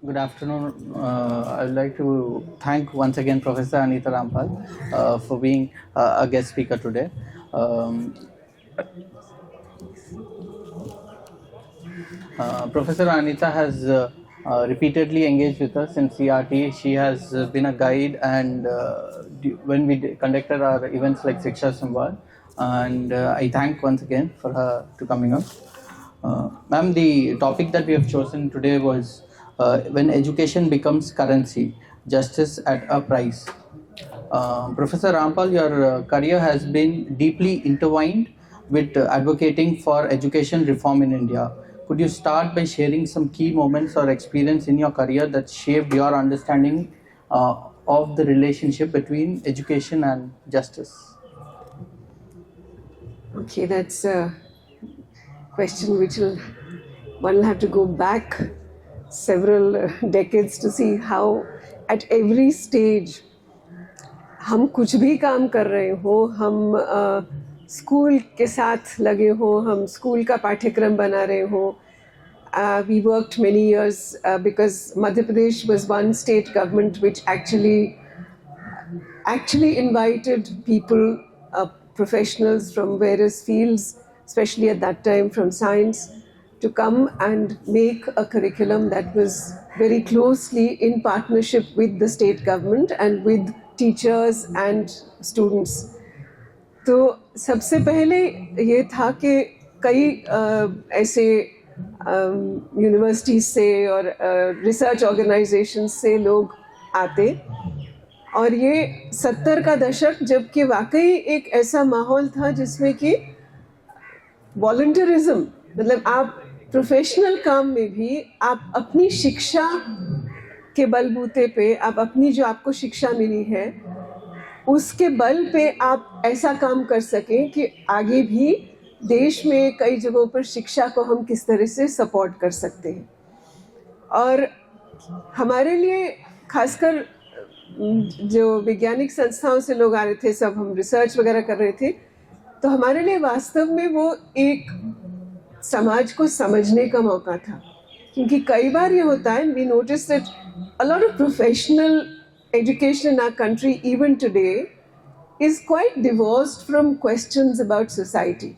Good afternoon. I would like to thank once again Professor Anita Rampal for being a guest speaker today. Professor Anita has repeatedly engaged with us in CRT. She has been a guide, and when we conducted our events like Shiksha Samvad, and I thank once again for her to coming up. Ma'am, the topic that we have chosen today was when education becomes currency, justice at a price. Professor Rampal, your career has been deeply intertwined with advocating for education reform in India. Could you start by sharing some key moments or experience in your career that shaped your understanding of the relationship between education and justice? Okay, that's a question which one will have to go back several decades to see how at every stage हम कुछ भी काम कर रहे हो, हम school के साथ लगे हो, हम स्कूल का पाठ्यक्रम बना रहे हो. We worked many years because Madhya Pradesh was one state government which actually invited people, professionals from various fields, especially at that time from science, to come and make a curriculum that was very closely in partnership with the state government and with teachers and students. तो सबसे पहले ये था कि कई ऐसे universities से और रिसर्च ऑर्गेनाइजेशंस से लोग आते, और ये 70 का दशक जबकि वाकई एक ऐसा माहौल था जिसमें कि वॉलंटियरिज्म, मतलब आप प्रोफेशनल काम में भी आप अपनी शिक्षा के बलबूते पे, आप अपनी जो आपको शिक्षा मिली है उसके बल पे आप ऐसा काम कर सकें कि आगे भी देश में कई जगहों पर शिक्षा को हम किस तरह से सपोर्ट कर सकते हैं. और हमारे लिए खासकर जो वैज्ञानिक संस्थाओं से लोग आ रहे थे, सब हम रिसर्च वगैरह कर रहे थे, तो हमारे लिए वास्तव में वो एक समाज को समझने का मौका था. क्योंकि कई बार ये होता है, we notice that a lot of professional education in our country even today is quite divorced from questions about society.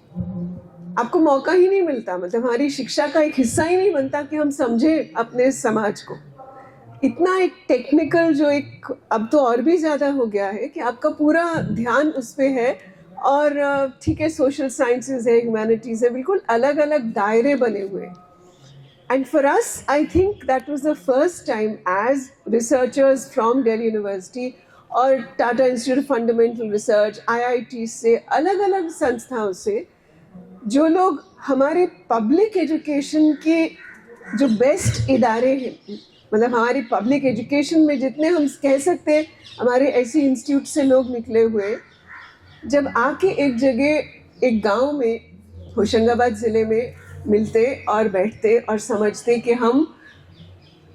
आपको मौका ही नहीं मिलता, मतलब हमारी शिक्षा का एक हिस्सा ही नहीं बनता कि हम समझें अपने समाज को. इतना एक टेक्निकल जो एक अब तो और भी ज़्यादा हो गया है कि आपका पूरा ध्यान उस पे है, और ठीक है सोशल साइंसेज है, ह्यूमैनिटीज़ है, बिल्कुल अलग अलग दायरे बने हुए. And for us, I think that was the first time as researchers from Delhi University और Tata Institute of Fundamental Research, IIT से, अलग अलग संस्थाओं से जो लोग हमारे पब्लिक एजुकेशन के जो बेस्ट इदारे हैं, मतलब हमारी पब्लिक एजुकेशन में जितने हम कह सकते हैं हमारे ऐसे इंस्टीट्यूट से लोग निकले हुए, जब आके एक जगह एक गांव में होशंगाबाद ज़िले में मिलते और बैठते और समझते कि हम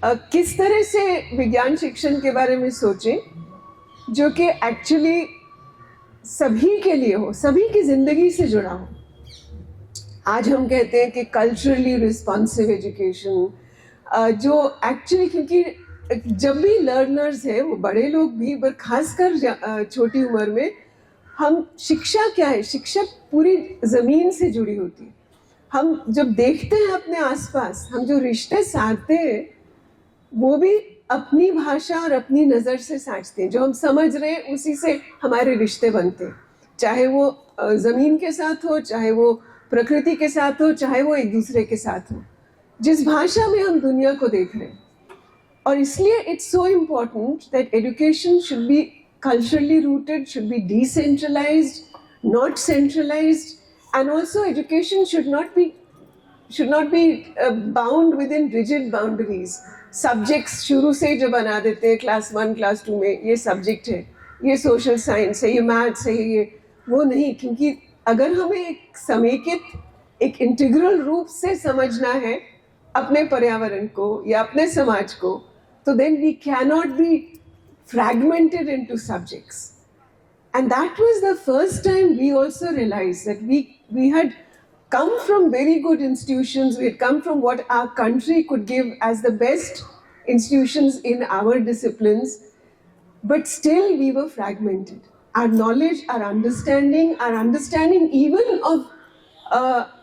किस तरह से विज्ञान शिक्षण के बारे में सोचें जो कि एक्चुअली सभी के लिए हो, सभी की ज़िंदगी से जुड़ा हो. आज हम कहते हैं कि कल्चरली रिस्पॉन्सिव एजुकेशन, जो एक्चुअली क्योंकि जब भी लर्नर्स हैं वो बड़े लोग भी, पर खासकर छोटी उम्र में हम शिक्षा क्या है, शिक्षा पूरी ज़मीन से जुड़ी होती है. हम जब देखते हैं अपने आसपास, हम जो रिश्ते साधते हैं वो भी अपनी भाषा और अपनी नज़र से साझते हैं. जो हम समझ रहे हैं उसी से हमारे रिश्ते बनते हैं, चाहे वो ज़मीन के साथ हो, चाहे वो प्रकृति के साथ हो, चाहे वो एक दूसरे के साथ हो, जिस भाषा में हम दुनिया को देख रहे हैं. और इसलिए it's so important that education should be culturally rooted, should be decentralised, not centralized. And also education should not be bound within rigid boundaries. Subjects शुरू से जो बना देते हैं क्लास 1 क्लास 2 में, ये सब्जेक्ट है, ये सोशल साइंस है, ये मैथ्स है, ये वो नहीं. क्योंकि अगर हमें एक समेकित एक इंटीग्रल रूप से समझना है अपने पर्यावरण को या अपने समाज को, तो then we cannot be fragmented into subjects. And that was the first time we also realized that we had come from very good institutions, we had come from what our country could give as the best institutions in our disciplines, but still we were fragmented. Our knowledge, our understanding even of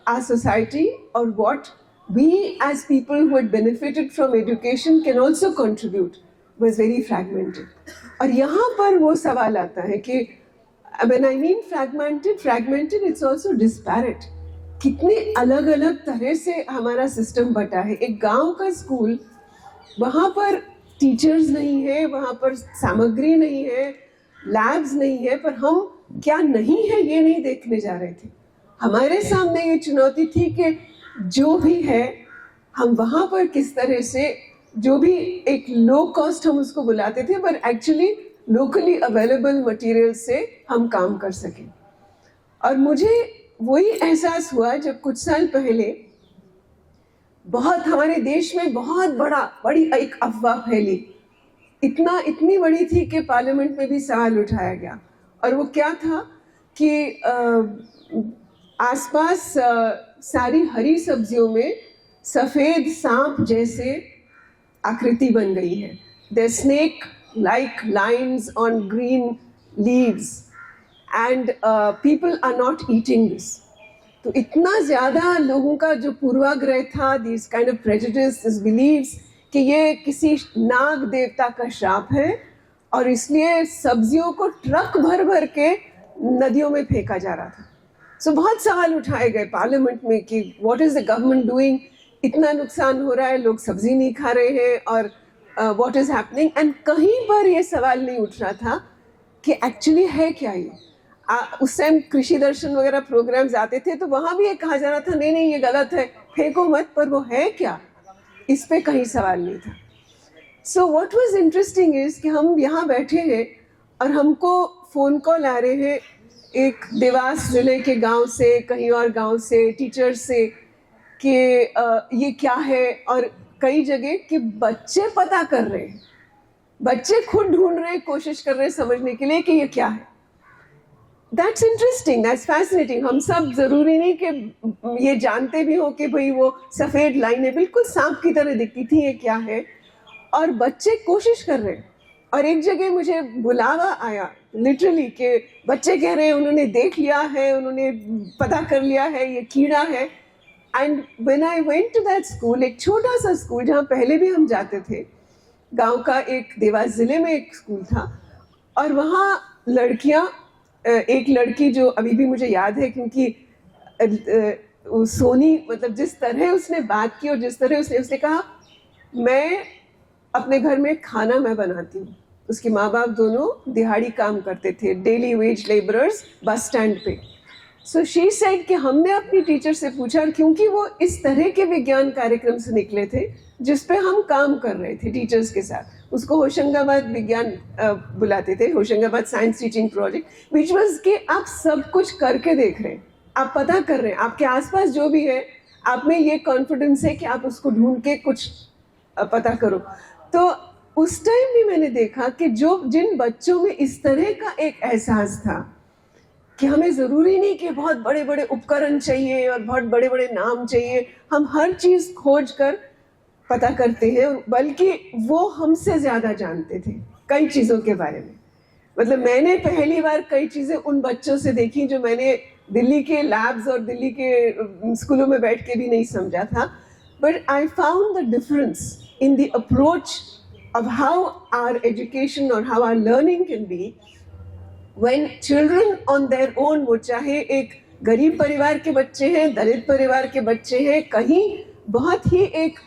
our society, or what we as people who had benefited from education can also contribute, was very fragmented. और यहाँ पर वो सवाल आता है कि when I mean fragmented, it's also disparate. कितने अलग अलग तरह से हमारा सिस्टम बटा है. एक गांव का स्कूल, वहाँ पर टीचर्स नहीं है, वहाँ पर सामग्री नहीं है, लैब्स नहीं है, पर हम क्या नहीं है ये नहीं देखने जा रहे थे. हमारे सामने ये चुनौती थी कि जो भी है हम वहाँ पर किस तरह से, जो भी एक लो कॉस्ट हम उसको बुलाते थे, पर एक्चुअली लोकली अवेलेबल मटेरियल से हम काम कर सकें. और मुझे वही एहसास हुआ जब कुछ साल पहले बहुत हमारे देश में बहुत बड़ी एक अफवाह फैली. इतनी बड़ी थी कि पार्लियामेंट में भी सवाल उठाया गया. और वो क्या था कि आसपास सारी हरी सब्जियों में सफ़ेद सांप जैसे आकृति बन गई है. The snake like lines on green leaves and people are not eating this. तो इतना ज़्यादा लोगों का जो पूर्वाग्रह था, these kind of prejudice, these beliefs, कि ये किसी नाग देवता का श्राप है और इसलिए सब्जियों को ट्रक भर भर के नदियों में फेंका जा रहा था. सो बहुत सवाल उठाए गए पार्लियामेंट में कि what is the government doing, इतना नुकसान हो रहा है, लोग सब्जी नहीं खा रहे हैं, और व्हाट इज़ हैपनिंग. एंड कहीं पर ये सवाल नहीं उठ रहा था कि एक्चुअली है क्या ये. उस टाइम कृषि दर्शन वगैरह प्रोग्राम्स आते थे तो वहाँ भी ये कहा जा रहा था नहीं ये गलत है, फेंको मत, पर वो है क्या, इस पे कहीं सवाल नहीं था. So what was interesting is कि हम यहाँ बैठे हैं और हमको फ़ोन कॉल आ रहे हैं एक देवास जिले के गांव से, कहीं और गांव से, टीचर से, कि ये क्या है. और कई जगह कि बच्चे पता कर रहे हैं, बच्चे खुद ढूंढ रहे हैं, कोशिश कर रहे हैं समझने के लिए कि ये क्या है. That's interesting, that's fascinating. हम सब ज़रूरी नहीं कि ये जानते भी हो कि भाई वो सफ़ेद लाइनें बिल्कुल सांप की तरह दिखती थी, ये क्या है, और बच्चे कोशिश कर रहे हैं. और एक जगह मुझे बुलावा आया लिटरली कि बच्चे कह रहे हैं उन्होंने देख लिया है, उन्होंने पता कर लिया है ये कीड़ा है. And when I went to that school, एक छोटा सा स्कूल जहाँ पहले भी हम जाते थे, गांव का एक देवास ज़िले में एक स्कूल था, और वहाँ लड़कियाँ, एक लड़की जो अभी भी मुझे याद है क्योंकि सोनी, मतलब जिस तरह उसने बात की और जिस तरह उसने कहा मैं अपने घर में खाना मैं बनाती हूँ. उसके माँ बाप दोनों दिहाड़ी काम करते थे, daily wage labourers, bus stand पे. सो शी सेड कि हमने अपनी टीचर से पूछा, क्योंकि वो इस तरह के विज्ञान कार्यक्रम से निकले थे जिस पे हम काम कर रहे थे टीचर्स के साथ. उसको होशंगाबाद विज्ञान बुलाते थे, Hoshangabad science teaching project, which was कि आप सब कुछ करके देख रहे हैं, आप पता कर रहे हैं, आपके आसपास जो भी है आप में ये कॉन्फिडेंस है कि आप उसको ढूंढ के कुछ पता करो. तो उस टाइम भी मैंने देखा कि जिन बच्चों में इस तरह का एक एहसास था कि हमें ज़रूरी नहीं कि बहुत बड़े बड़े उपकरण चाहिए और बहुत बड़े बड़े नाम चाहिए, हम हर चीज़ खोज कर पता करते हैं, बल्कि वो हमसे ज़्यादा जानते थे कई चीज़ों के बारे में. मतलब मैंने पहली बार कई चीज़ें उन बच्चों से देखी जो मैंने दिल्ली के लैब्स और दिल्ली के स्कूलों में बैठ के भी नहीं समझा था. But I found the difference in the approach of how our education or how our learning can be when children on their own, वो चाहे एक गरीब परिवार के बच्चे हैं, दलित परिवार के बच्चे हैं, कहीं बहुत ही एक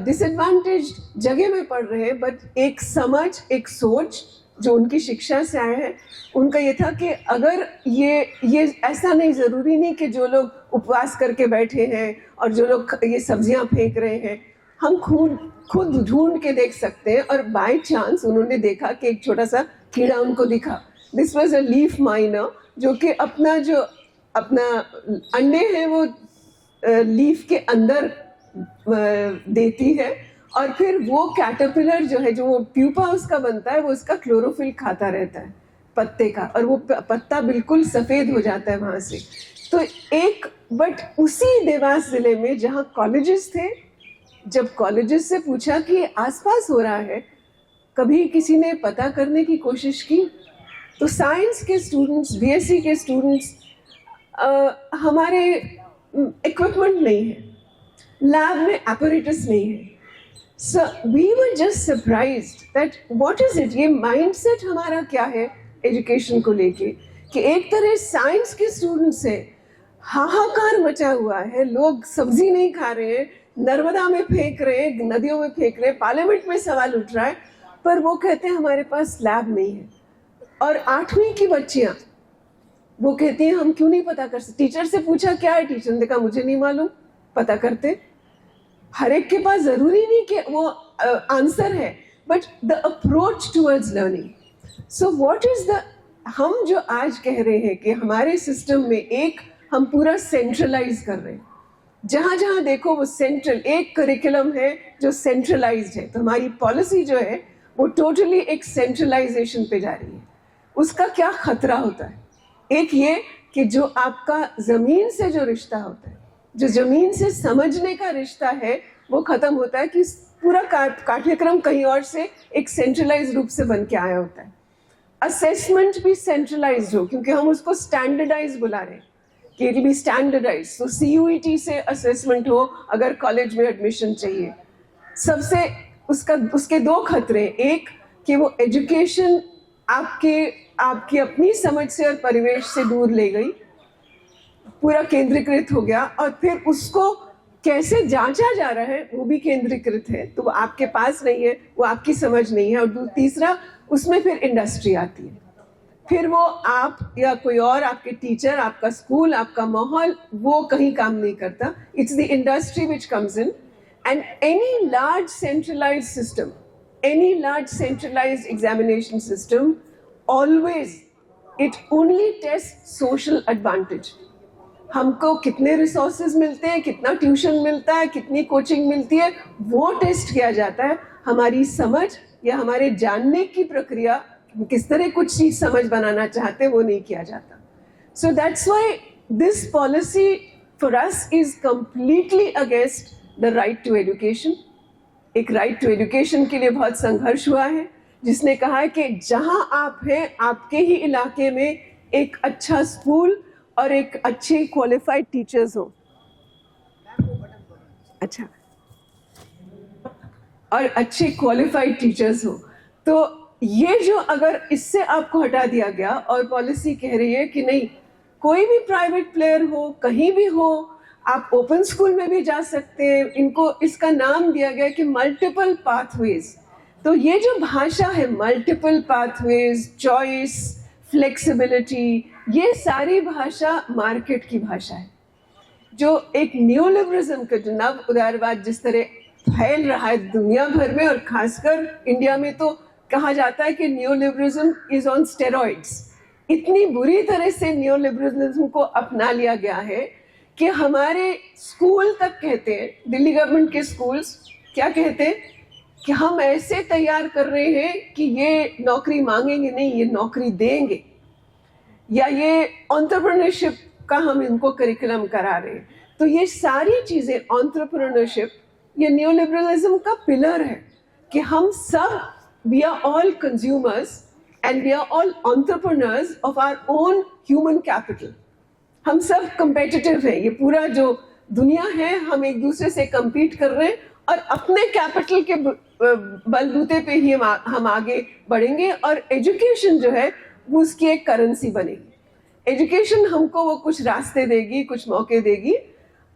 डिसएडवांटेज जगह में पढ़ रहे हैं, बट एक समझ, एक सोच जो उनकी शिक्षा से आया है, उनका ये था कि अगर ये ऐसा नहीं, ज़रूरी नहीं कि जो लोग उपवास करके बैठे हैं और जो लोग ये सब्जियां फेंक रहे हैं, हम खुद ढूंढ के देख सकते हैं. और बाय चांस उन्होंने देखा कि एक छोटा सा कीड़ा उनको दिखा. This was a leaf miner, जो कि अपना अंडे हैं वो लीफ के अंदर देती है, और फिर वो कैटरपिलर जो है, जो वो प्यूपा उसका बनता है, वो उसका क्लोरोफिल खाता रहता है पत्ते का, और वो पत्ता बिल्कुल सफ़ेद हो जाता है वहाँ से. तो बट उसी देवास ज़िले में जहाँ कॉलेजेस थे जब कॉलेजेस से पूछा कि आसपास हो रहा है, कभी किसी ने पता करने की कोशिश की? तो साइंस के स्टूडेंट्स, बीएससी के स्टूडेंट्स, हमारे इक्विपमेंट नहीं है, लैब में apparatus नहीं है. So we were just surprised that what is it? ये mindset हमारा क्या है एजुकेशन को लेके, कि एक तरह साइंस के स्टूडेंट्स से हाहाकार मचा हुआ है, लोग सब्जी नहीं खा रहे हैं, नर्मदा में फेंक रहे हैं, नदियों में फेंक रहे हैं, पार्लियामेंट में सवाल उठ रहा है, पर वो कहते हैं हमारे पास लैब नहीं है. और 8वीं की बच्चियां वो कहती हैं हम क्यों नहीं पता कर सकते? टीचर से पूछा क्या है, टीचर ने कहा मुझे नहीं मालूम, पता करते. हर एक के पास जरूरी नहीं कि वो आंसर है, but the approach towards learning. So what is the, हम जो आज कह रहे हैं कि हमारे सिस्टम में एक हम पूरा सेंट्रलाइज कर रहे हैं, जहाँ जहाँ देखो वो सेंट्रल, एक करिकुलम है जो सेंट्रलाइज्ड है, तो हमारी पॉलिसी जो है वो टोटली एक सेंट्रलाइजेशन पे जा रही है. उसका क्या खतरा होता है? एक ये कि जो आपका जमीन से जो रिश्ता होता है, जो जमीन से समझने का रिश्ता है, वो खत्म होता है कि पूरा पाठ्यक्रम कहीं और से एक सेंट्रलाइज रूप से बन के आया होता है. असेसमेंट भी सेंट्रलाइज्ड हो, क्योंकि हम उसको स्टैंडर्डाइज बुला रहे हैं कि इट बी स्टैंडर्डाइज. तो CUET से असेसमेंट हो अगर कॉलेज में एडमिशन चाहिए. सबसे उसके 2 खतरे, एक कि वो एजुकेशन आपकी अपनी समझ से और परिवेश से दूर ले गई, पूरा केंद्रीकृत हो गया, और फिर उसको कैसे जांचा जा रहा है वो भी केंद्रीकृत है, तो वो आपके पास नहीं है, वो आपकी समझ नहीं है. और तीसरा, उसमें फिर इंडस्ट्री आती है, फिर वो आप या कोई और आपके टीचर, आपका स्कूल, आपका माहौल, वो कहीं काम नहीं करता. It's the industry which comes in. And any large centralised system, any large centralized examination system, always it only tests social advantage. हमको कितने रिसोर्सेज मिलते हैं, कितना ट्यूशन मिलता है, कितनी कोचिंग मिलती है, वो टेस्ट किया जाता है. हमारी समझ या हमारे जानने की प्रक्रिया, किस तरह कुछ चीज समझ बनाना चाहते हैं, वो नहीं किया जाता. So that's why this policy for us is completely against the right to education. एक राइट टू एजुकेशन के लिए बहुत संघर्ष हुआ है, जिसने कहा है कि जहां आप हैं, आपके ही इलाके में एक अच्छा स्कूल और एक अच्छे क्वालिफाइड टीचर्स हो. अच्छा, और अच्छे क्वालिफाइड टीचर्स हो. तो ये जो अगर इससे आपको हटा दिया गया और पॉलिसी कह रही है कि नहीं, कोई भी प्राइवेट प्लेयर हो, कहीं भी हो, आप ओपन स्कूल में भी जा सकते हैं. इनको इसका नाम दिया गया कि मल्टीपल पाथवेज. तो ये जो भाषा है, मल्टीपल पाथवेज, चॉइस, फ्लेक्सिबिलिटी, ये सारी भाषा मार्केट की भाषा है, जो एक न्यूलिबरलिज्म का, जो नव उदारवाद जिस तरह फैल रहा है दुनिया भर में और खासकर इंडिया में, तो कहा जाता है कि न्यूलिबरलिज्म इज ऑन स्टेरॉइड्स. इतनी बुरी तरह से न्यूलिबरलिज्म को अपना लिया गया है कि हमारे स्कूल तक कहते हैं, दिल्ली गवर्नमेंट के स्कूल्स क्या कहते हैं कि हम ऐसे तैयार कर रहे हैं कि ये नौकरी मांगेंगे नहीं, ये नौकरी देंगे, या ये एंटरप्रेन्योरशिप का हम इनको करिकुलम करा रहे हैं. तो ये सारी चीजें, एंटरप्रेन्योरशिप, ये न्यूलिबरलिज्म का पिलर है कि हम सब, we are all consumers and we are all entrepreneurs of our own human capital. हम सब कंपेटिटिव हैं. ये पूरा जो दुनिया है, हम एक दूसरे से कम्पीट कर रहे हैं और अपने कैपिटल के बलबूते पे ही हम आगे बढ़ेंगे. और एजुकेशन जो है वो उसकी एक करेंसी बनेगी. एजुकेशन हमको वो कुछ रास्ते देगी, कुछ मौके देगी.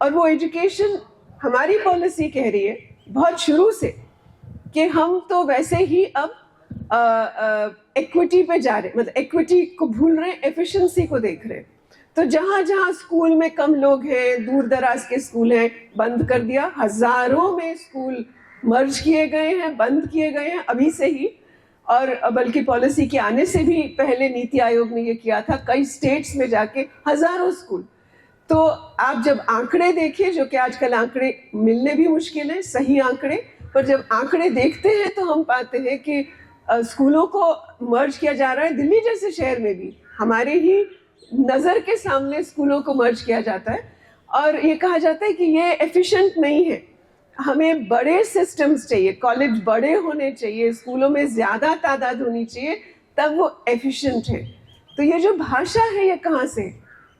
और वो एजुकेशन, हमारी पॉलिसी कह रही है बहुत शुरू से कि हम तो वैसे ही अब इक्विटी पे जा रहे हैं, मतलब इक्विटी को भूल रहे हैं, एफिशिएंसी को देख रहे हैं. तो जहां जहां स्कूल में कम लोग हैं, दूर दराज के स्कूल हैं, बंद कर दिया. हजारों में स्कूल मर्ज किए गए हैं, बंद किए गए हैं अभी से ही. और बल्कि पॉलिसी के आने से भी पहले नीति आयोग ने ये किया था, कई स्टेट्स में जाके हजारों स्कूल. तो आप जब आंकड़े देखिए, जो कि आजकल आंकड़े मिलने भी मुश्किल है, सही आंकड़े, पर जब आंकड़े देखते हैं तो हम पाते हैं कि स्कूलों को मर्ज किया जा रहा है. दिल्ली जैसे शहर में भी हमारे ही नज़र के सामने स्कूलों को मर्ज किया जाता है और ये कहा जाता है कि ये एफिशिएंट नहीं है. हमें बड़े सिस्टम्स चाहिए, कॉलेज बड़े होने चाहिए, स्कूलों में ज़्यादा तादाद होनी चाहिए, तब वो एफिशिएंट है। तो ये जो भाषा है ये कहाँ से?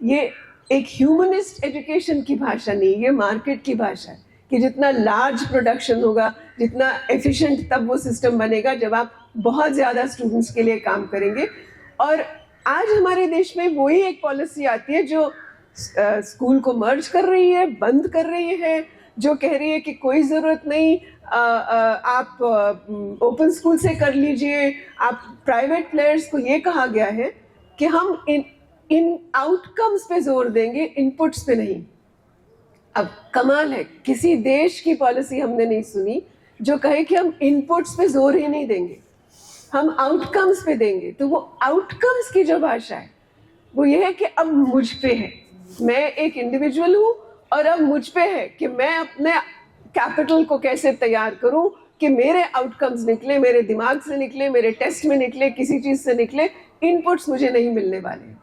ये एक ह्यूमनिस्ट एजुकेशन की भाषा नहीं, ये मार्केट की भाषा है कि जितना लार्ज प्रोडक्शन होगा, जितना एफिशिएंट तब वो सिस्टम बनेगा जब आप बहुत ज़्यादा स्टूडेंट्स के लिए काम करेंगे। और आज हमारे देश में वही एक पॉलिसी आती है जो स्कूल को मर्ज कर रही है, बंद कर रही है, जो कह रही है कि कोई ज़रूरत नहीं, आप ओपन स्कूल से कर लीजिए। आप प्राइवेट प्लेयर्स को ये कहा गया है कि हम इन आउटकम्स पे जोर देंगे, इनपुट्स पे नहीं। अब कमाल है, किसी देश की पॉलिसी हमने नहीं सुनी जो कहे कि हम इनपुट्स पे जोर ही नहीं देंगे, हम आउटकम्स पे देंगे। तो वो आउटकम्स की जो भाषा है वो ये है कि अब मुझ पे है, मैं एक इंडिविजुअल हूँ और अब मुझ पे है कि मैं अपने कैपिटल को कैसे तैयार करूँ कि मेरे आउटकम्स निकले, मेरे दिमाग से निकले, मेरे टेस्ट में निकले, किसी चीज़ से निकले, इनपुट्स मुझे नहीं मिलने वाले।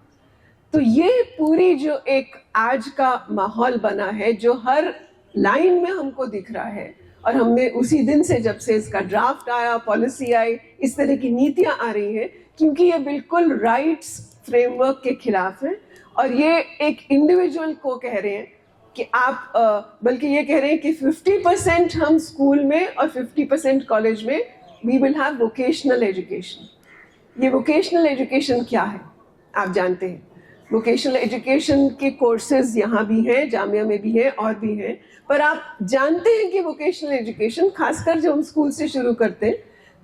तो ये पूरी जो एक आज का माहौल बना है जो हर लाइन में हमको दिख रहा है, और हमने उसी दिन से जब से इसका ड्राफ्ट आया, पॉलिसी आई, इस तरह की नीतियां आ रही हैं, क्योंकि ये बिल्कुल राइट्स फ्रेमवर्क के खिलाफ है। और ये एक इंडिविजुअल को कह रहे हैं कि आप बल्कि ये कह रहे हैं कि 50% हम स्कूल में और 50% कॉलेज में we will have vocational education. ये वोकेशनल एजुकेशन क्या है आप जानते हैं? वोकेशनल एजुकेशन के कोर्सेज यहाँ भी हैं, जामिया में भी हैं और भी हैं, पर आप जानते हैं कि वोकेशनल एजुकेशन खासकर जब हम स्कूल से शुरू करते हैं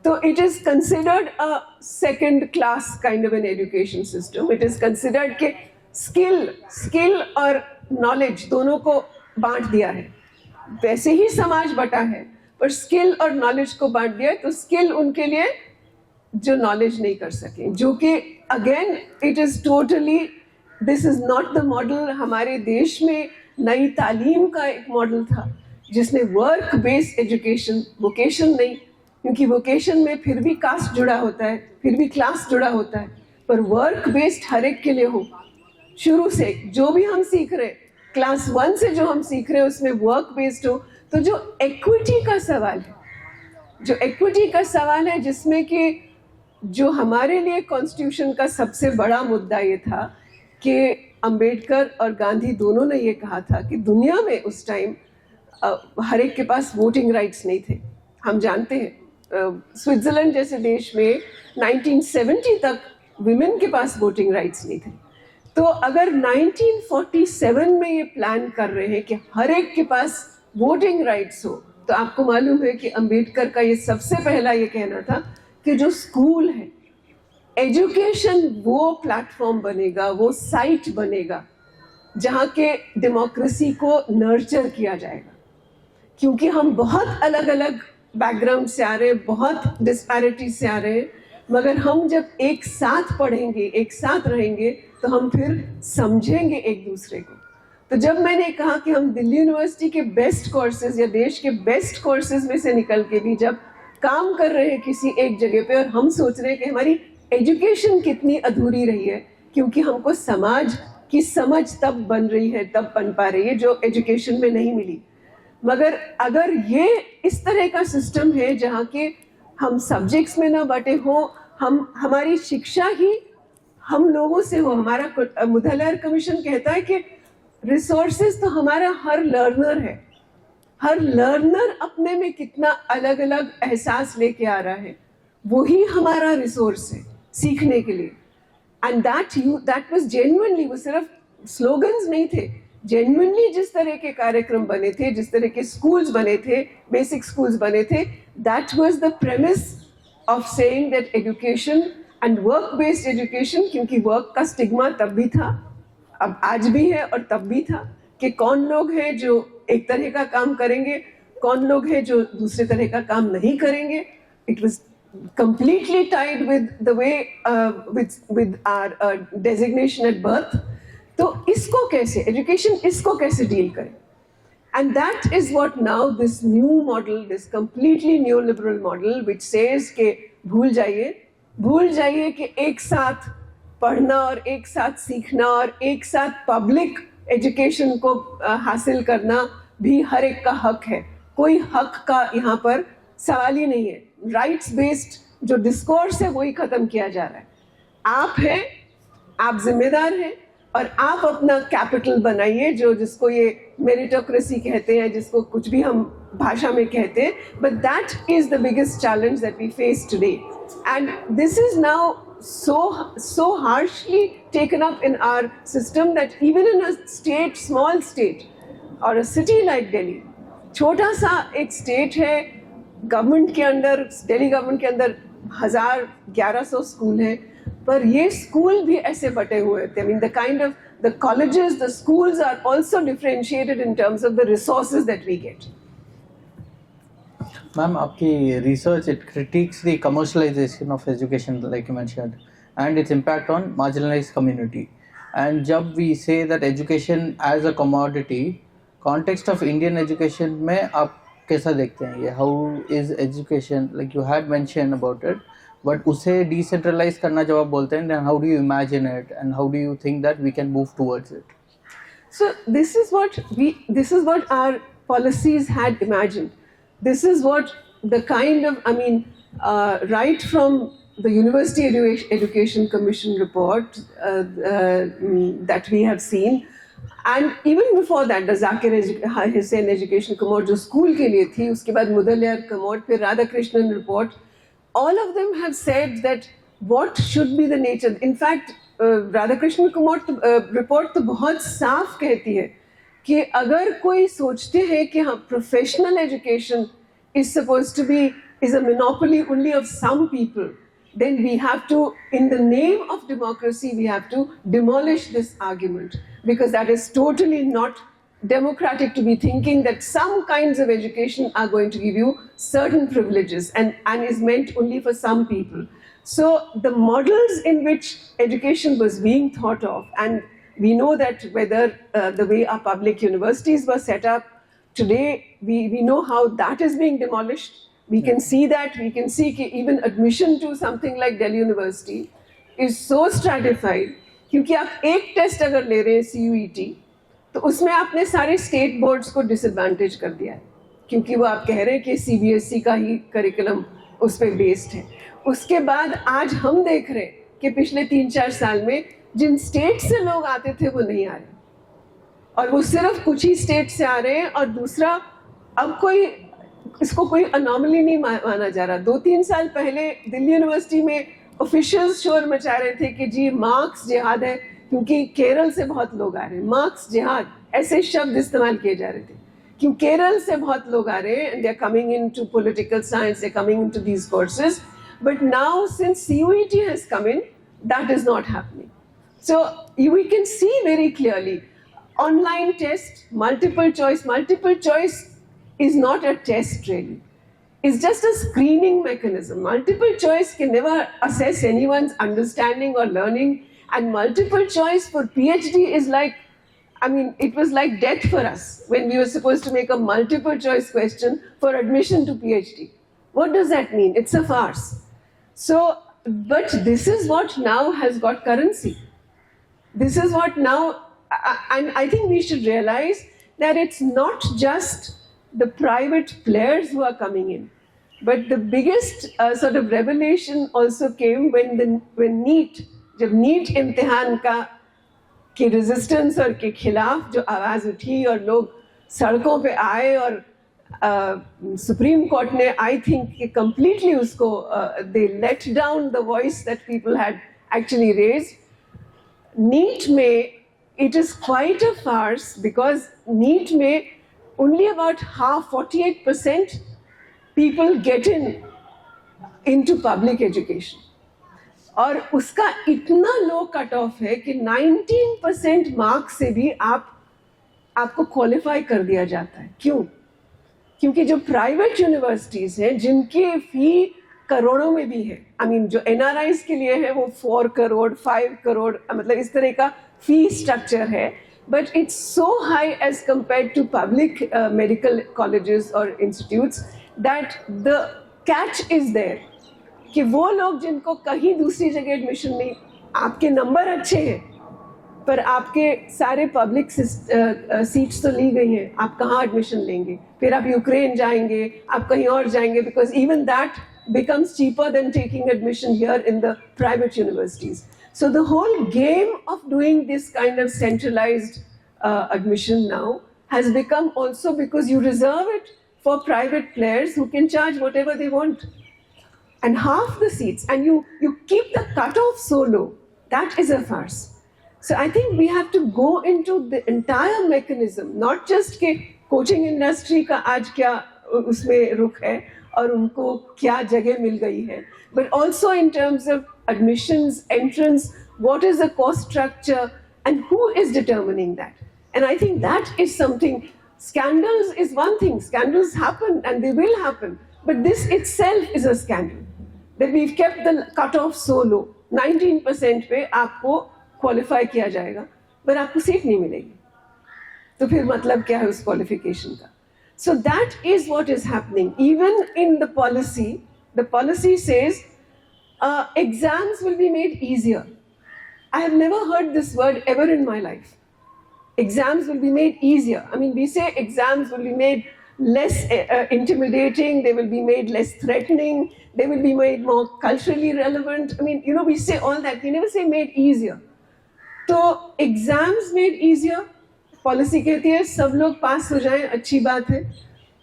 तो it is considered a second class kind of an education system. It is considered के स्किल और नॉलेज दोनों को बांट दिया है। वैसे ही समाज बटा है, पर स्किल और नॉलेज को बांट दिया है। तो स्किल उनके लिए जो नॉलेज नहीं कर सके, जो कि again it is totally, this is not the model. हमारे देश में नई तालीम का एक मॉडल था जिसने वर्क बेस्ड एजुकेशन, वोकेशन नहीं, क्योंकि वोकेशन में फिर भी कास्ट जुड़ा होता है, फिर भी क्लास जुड़ा होता है, पर वर्क बेस्ड हर एक के लिए हो। शुरू से जो भी हम सीख रहे, क्लास 1 से जो हम सीख रहे हैं उसमें वर्क बेस्ड हो। तो जो इक्विटी का सवाल है, जो इक्विटी का सवाल है, जिसमें कि जो हमारे लिए कॉन्स्टिट्यूशन का सबसे बड़ा मुद्दा ये था कि अंबेडकर और गांधी दोनों ने ये कहा था कि दुनिया में उस टाइम हर एक के पास वोटिंग राइट्स नहीं थे। हम जानते हैं स्विट्ज़रलैंड जैसे देश में 1970 तक विमेन के पास वोटिंग राइट्स नहीं थे। तो अगर 1947 में ये प्लान कर रहे हैं कि हर एक के पास वोटिंग राइट्स हो, तो आपको मालूम है कि अंबेडकर का ये सबसे पहला ये कहना था कि जो स्कूल है, एजुकेशन वो प्लेटफॉर्म बनेगा, वो साइट बनेगा जहाँ के डेमोक्रेसी को नर्चर किया जाएगा। क्योंकि हम बहुत अलग अलग बैकग्राउंड से आ रहे हैं, बहुत डिस्पैरिटी से आ रहे हैं, मगर हम जब एक साथ पढ़ेंगे, एक साथ रहेंगे, तो हम फिर समझेंगे एक दूसरे को। तो जब मैंने कहा कि हम दिल्ली यूनिवर्सिटी के बेस्ट कोर्सेज या देश के बेस्ट कोर्सेज में से निकल के भी जब काम कर रहे हैं किसी एक जगह पे, और हम सोच रहे हैं कि हमारी एजुकेशन कितनी अधूरी रही है, क्योंकि हमको समाज की समझ तब बन रही है, तब बन पा रही है जो एजुकेशन में नहीं मिली। मगर अगर ये इस तरह का सिस्टम है जहाँ के हम सब्जेक्ट्स में ना बटे हो, हमारी शिक्षा ही हम लोगों से हो। हमारा मुदल्लर कमीशन कहता है कि रिसोर्सेज तो हमारा हर लर्नर है, हर लर्नर अपने में कितना अलग अलग एहसास लेके आ रहा है, वही हमारा रिसोर्स है सीखने के लिए। एंड दैट वाज जेन्युइनली, वो सिर्फ स्लोगन्स नहीं थे, जेन्युइनली जिस तरह के कार्यक्रम बने थे, जिस तरह के स्कूल्स बने थे, बेसिक स्कूल्स बने थे, that was the premise of saying that education and work based education, क्योंकि वर्क का स्टिग्मा तब भी था, अब आज भी है और तब भी था, कि कौन लोग हैं जो एक तरह का काम करेंगे, कौन लोग हैं जो दूसरे तरह का काम नहीं करेंगे। It was completely tied with the way with our designation at birth. तो इसको कैसे एजुकेशन, इसको कैसे डील करें? And that is what now this new model, this completely neoliberal model which says कि भूल जाइए कि एक साथ पढ़ना और एक साथ सीखना और एक साथ पब्लिक एजुकेशन को हासिल करना भी हर एक का हक है। कोई हक का यहाँ पर सवाल ही नहीं है. राइट्स बेस्ड जो डिस्कोर्स है वही खत्म किया जा रहा है. आप हैं, आप जिम्मेदार हैं और आप अपना कैपिटल बनाइए, जो जिसको ये मेरिटोक्रेसी कहते हैं, जिसको कुछ भी हम भाषा में कहते हैं, but that is the biggest challenge that we face today. And this is now so harshly taken up in our system that even in a state, small state or a city like Delhi, छोटा सा एक state है, government के अंदर, Delhi government के अंदर 1100 school हैं, पर ये स्कूल भी ऐसे बटे हुए थे. I mean the kind of the colleges, the schools are also differentiated in terms of the resources that we get. Ma'am, आपकी research it critiques the commercialization of education like you mentioned and its impact on marginalized community. And जब we say that education as a commodity, context of Indian education में आप कैसा देखते हैं ये? How is education, like you had mentioned about it, but उसे decentralize करना जब आप बोलते हैं, then how do you imagine it and how do you think that we can move towards it? So this is what our policies had imagined. This is what the kind of, I mean, right from the University Education Commission report that we have seen, and even before that, the Zakir Hussain Education Commode, जो school के लिए थी, उसके बाद Mudaliar commode, फिर Radhakrishnan report, all of them have said that what should be the nature. In fact, Radhakrishnan commode report तो बहुत साफ कहती है कि अगर कोई सोचते हैं कि हाँ professional education is supposed to be is a monopoly only of some people, then we have to, in the name of democracy, we have to demolish this argument, because that is totally not democratic to be thinking that some kinds of education are going to give you certain privileges and is meant only for some people. So the models in which education was being thought of, and we know that whether the way our public universities were set up, today we know how that is being demolished. We can see that, we can see that even admission to something like Delhi University is so stratified, क्योंकि आप एक test अगर ले रहे हैं CUET, तो उसमें आपने सारे स्टेट बोर्ड्स को डिसएडवांटेज कर दिया है, क्योंकि वो आप कह रहे हैं कि CBSE का ही करिकुलम उस पर बेस्ड है. उसके बाद आज हम देख रहे हैं कि पिछले 3-4 साल में जिन स्टेट से लोग आते थे वो नहीं आ रहे, और वो सिर्फ कुछ ही स्टेट से आ रहे हैं. और दूसरा, अब कोई इसको कोई अनोमली नहीं माना जा रहा. 2-3 साल पहले दिल्ली यूनिवर्सिटी में ऑफिशियल्स शोर मचा रहे थे कि जी मार्क्स जिहाद है, क्योंकि केरल से बहुत लोग आ रहे हैं. मार्क्स जिहाद ऐसे शब्द इस्तेमाल किए जा रहे थे, क्यों केरल से बहुत लोग आ रहे हैं, and they are coming into political science, they are coming into these courses. But now since CUET has come in, that is not happening. So we can see very clearly, online test, multiple choice is not a test really. It's just a screening mechanism. Multiple choice can never assess anyone's understanding or learning, and multiple choice for PhD is like, I mean, it was like death for us when we were supposed to make a multiple choice question for admission to PhD. What does that mean? It's a farce. So, but this is what now has got currency. This is what now, and I think we should realize that it's not just the private players who are coming in, but the biggest sort of revelation also came when NEET, जब NEET इम्तिहान की resistance और के खिलाफ जो आवाज़ उठी और लोग सड़कों पे आए, और सुप्रीम कोर्ट ने आई थिंक completely उसको they let down the voice that people had actually raised. NEET में it is quite a farce, because NEET में only about 48% people get into public education, और उसका इतना लो कट ऑफ है कि 19% marks से भी आपको क्वालिफाई कर दिया जाता है. क्यों? क्योंकि जो प्राइवेट यूनिवर्सिटीज हैं जिनकी फी करोड़ों में भी है, आई मीन जो NRIs के लिए है वो 4 करोड़ 5 करोड़, मतलब इस तरह का फी स्ट्रक्चर है. But it's so high as compared to public medical colleges or institutes that the catch is there कि वो लोग जिनको कहीं दूसरी जगह एडमिशन नहीं, आपके नंबर अच्छे हैं पर आपके सारे पब्लिक सीट्स तो ली गई हैं, आप कहाँ एडमिशन लेंगे? फिर आप यूक्रेन जाएंगे, आप कहीं और जाएंगे, because even that becomes cheaper than taking admission here in the private universities. So the whole game of doing this kind of centralized admission now has become also because you reserve it for private players who can charge whatever they want. And half the seats, and you keep the cutoff so low, that is a farce. So I think we have to go into the entire mechanism, not just के coaching industry का आज क्या उसमें रुख है और उनको क्या जगह मिल गई है, but also in terms of admissions, entrance, what is the cost structure and who is determining that. And I think that is something. Scandals is one thing, scandals happen and they will happen, but this itself is a scandal, that we've kept the cutoff so low. 19% पे आपको qualify किया जाएगा, पर आपको seat नहीं मिलेगी, तो फिर मतलब क्या है उस क्वालिफिकेशन का? So that is what is happening. Even in the policy says exams will be made easier. I have never heard this word ever in my life. Exams will be made easier. I mean, we say exams will be made less intimidating, they will be made less threatening, they will be made more culturally relevant. I mean, we say all that, we never say made easier. So exams made easier, policy कहती है सब लोग पास हो जाएं, अच्छी बात है,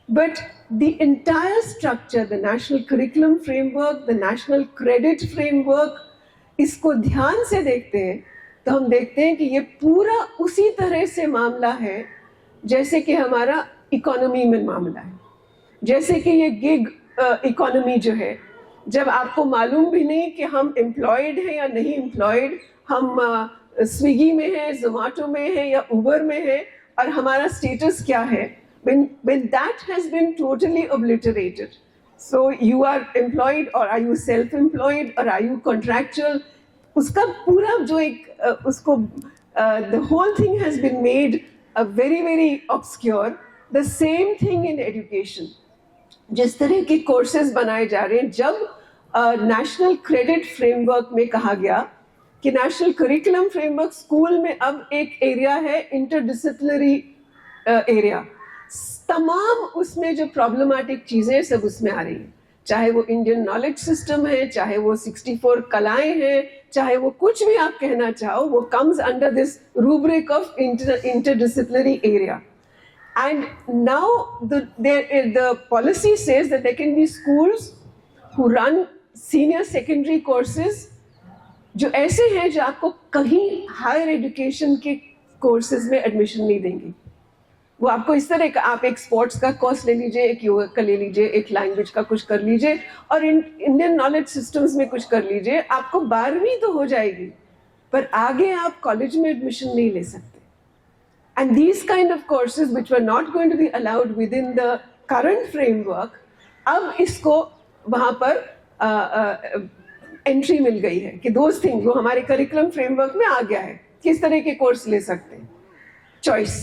but the entire structure, the national curriculum framework, the national credit framework, इसको ध्यान से देखते हैं तो हम देखते हैं कि ये पूरा उसी तरह से मामला है जैसे कि हमारा इकोनॉमी में मामला है, जैसे कि ये गिग इकोनॉमी जो है, जब आपको मालूम भी नहीं कि हम एम्प्लॉयड हैं या नहीं एम्प्लॉयड, हम स्विगी में है, जोमेटो में है या उबर में है, और हमारा स्टेटस क्या है, when that has been totally obliterated, so you are employed or are you self-employed or are you contractual, उसका पूरा जो एक उसको the whole thing has been made very very obscure. The same thing in education, जिस तरह के courses बनाए जा रहे हैं, जब नेशनल क्रेडिट फ्रेमवर्क में कहा गया कि नेशनल करिकुलम फ्रेमवर्क स्कूल में अब एक एरिया है इंटरडिसिप्लिनरी एरिया, तमाम उसमें जो प्रॉब्लमैटिक चीज़ें सब उसमें आ रही हैं, चाहे वो इंडियन नॉलेज सिस्टम है, चाहे वो 64 कलाएं हैं, चाहे वो कुछ भी आप कहना चाहो, वो comes under this rubric of interdisciplinary area. And now the policy says that there can be schools who run senior secondary courses जो ऐसे हैं जो आपको कहीं हायर एजुकेशन के कोर्सेज में एडमिशन नहीं देंगे. वो आपको इस तरह का, आप एक स्पोर्ट्स का कोर्स ले लीजिए, एक योगा का ले लीजिए, एक लैंग्वेज का कुछ कर लीजिए, और इंडियन नॉलेज सिस्टम्स में कुछ कर लीजिए, आपको 12वीं तो हो जाएगी, पर आगे आप कॉलेज में एडमिशन नहीं ले सकते. And these kind of courses which were not going to be allowed within the current framework, अब इसको वहाँ पर एंट्री मिल गई है कि those things वो हमारे करिकुलम फ्रेमवर्क में आ गया है, किस तरह के कोर्स ले सकते हैं. Choice,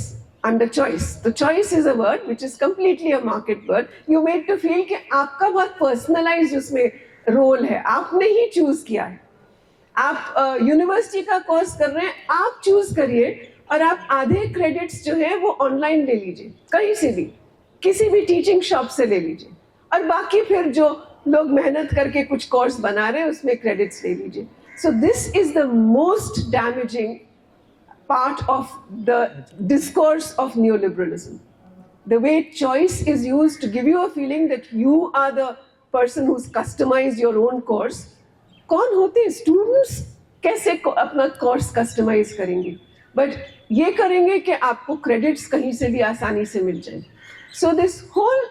under choice. तो choice is a word which is completely a market word. You made to feel कि आपका बहुत पर्सनलाइज उसमें रोल है, आपने ही चूज किया है. आप यूनिवर्सिटी का कोर्स कर रहे हैं, आप चूज करिए, और आप आधे क्रेडिट्स जो है वो ऑनलाइन ले लीजिए, कहीं से भी, किसी भी टीचिंग शॉप से ले लीजिए, और बाकी फिर जो लोग मेहनत करके कुछ कोर्स बना रहे हैं उसमें क्रेडिट्स ले लीजिए. So this is the most damaging part of the discourse of neoliberalism. The way choice is used to give you a feeling that you are the person who's customized your own course. कौन होते हैं students? कैसे अपना course customize करेंगे? But ये करेंगे कि आपको credits कहीं से भी आसानी से मिल जाए. So this whole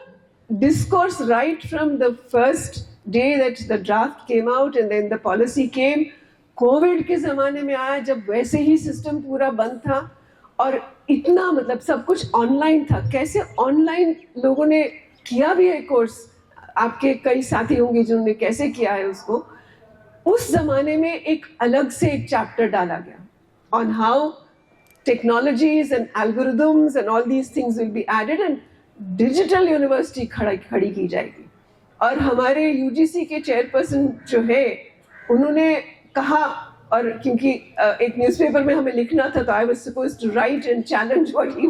discourse right from the first day that the draft came out and then the policy came, Covid के ज़माने में आया जब वैसे ही सिस्टम पूरा बंद था और इतना मतलब सब कुछ ऑनलाइन था. कैसे ऑनलाइन लोगों ने किया भी है कोर्स, आपके कई साथी होंगे जिन्होंने कैसे किया है उसको. उस ज़माने में एक अलग से एक चैप्टर डाला गया on how technologies and algorithms and all these things will be added and digital university खड़ी की जाएगी. और हमारे यूजीसी के चेयरपर्सन जो है उन्होंने कहा और क्योंकि एक न्यूज़पेपर में हमें लिखना था तो I was supposed to write and challenge what he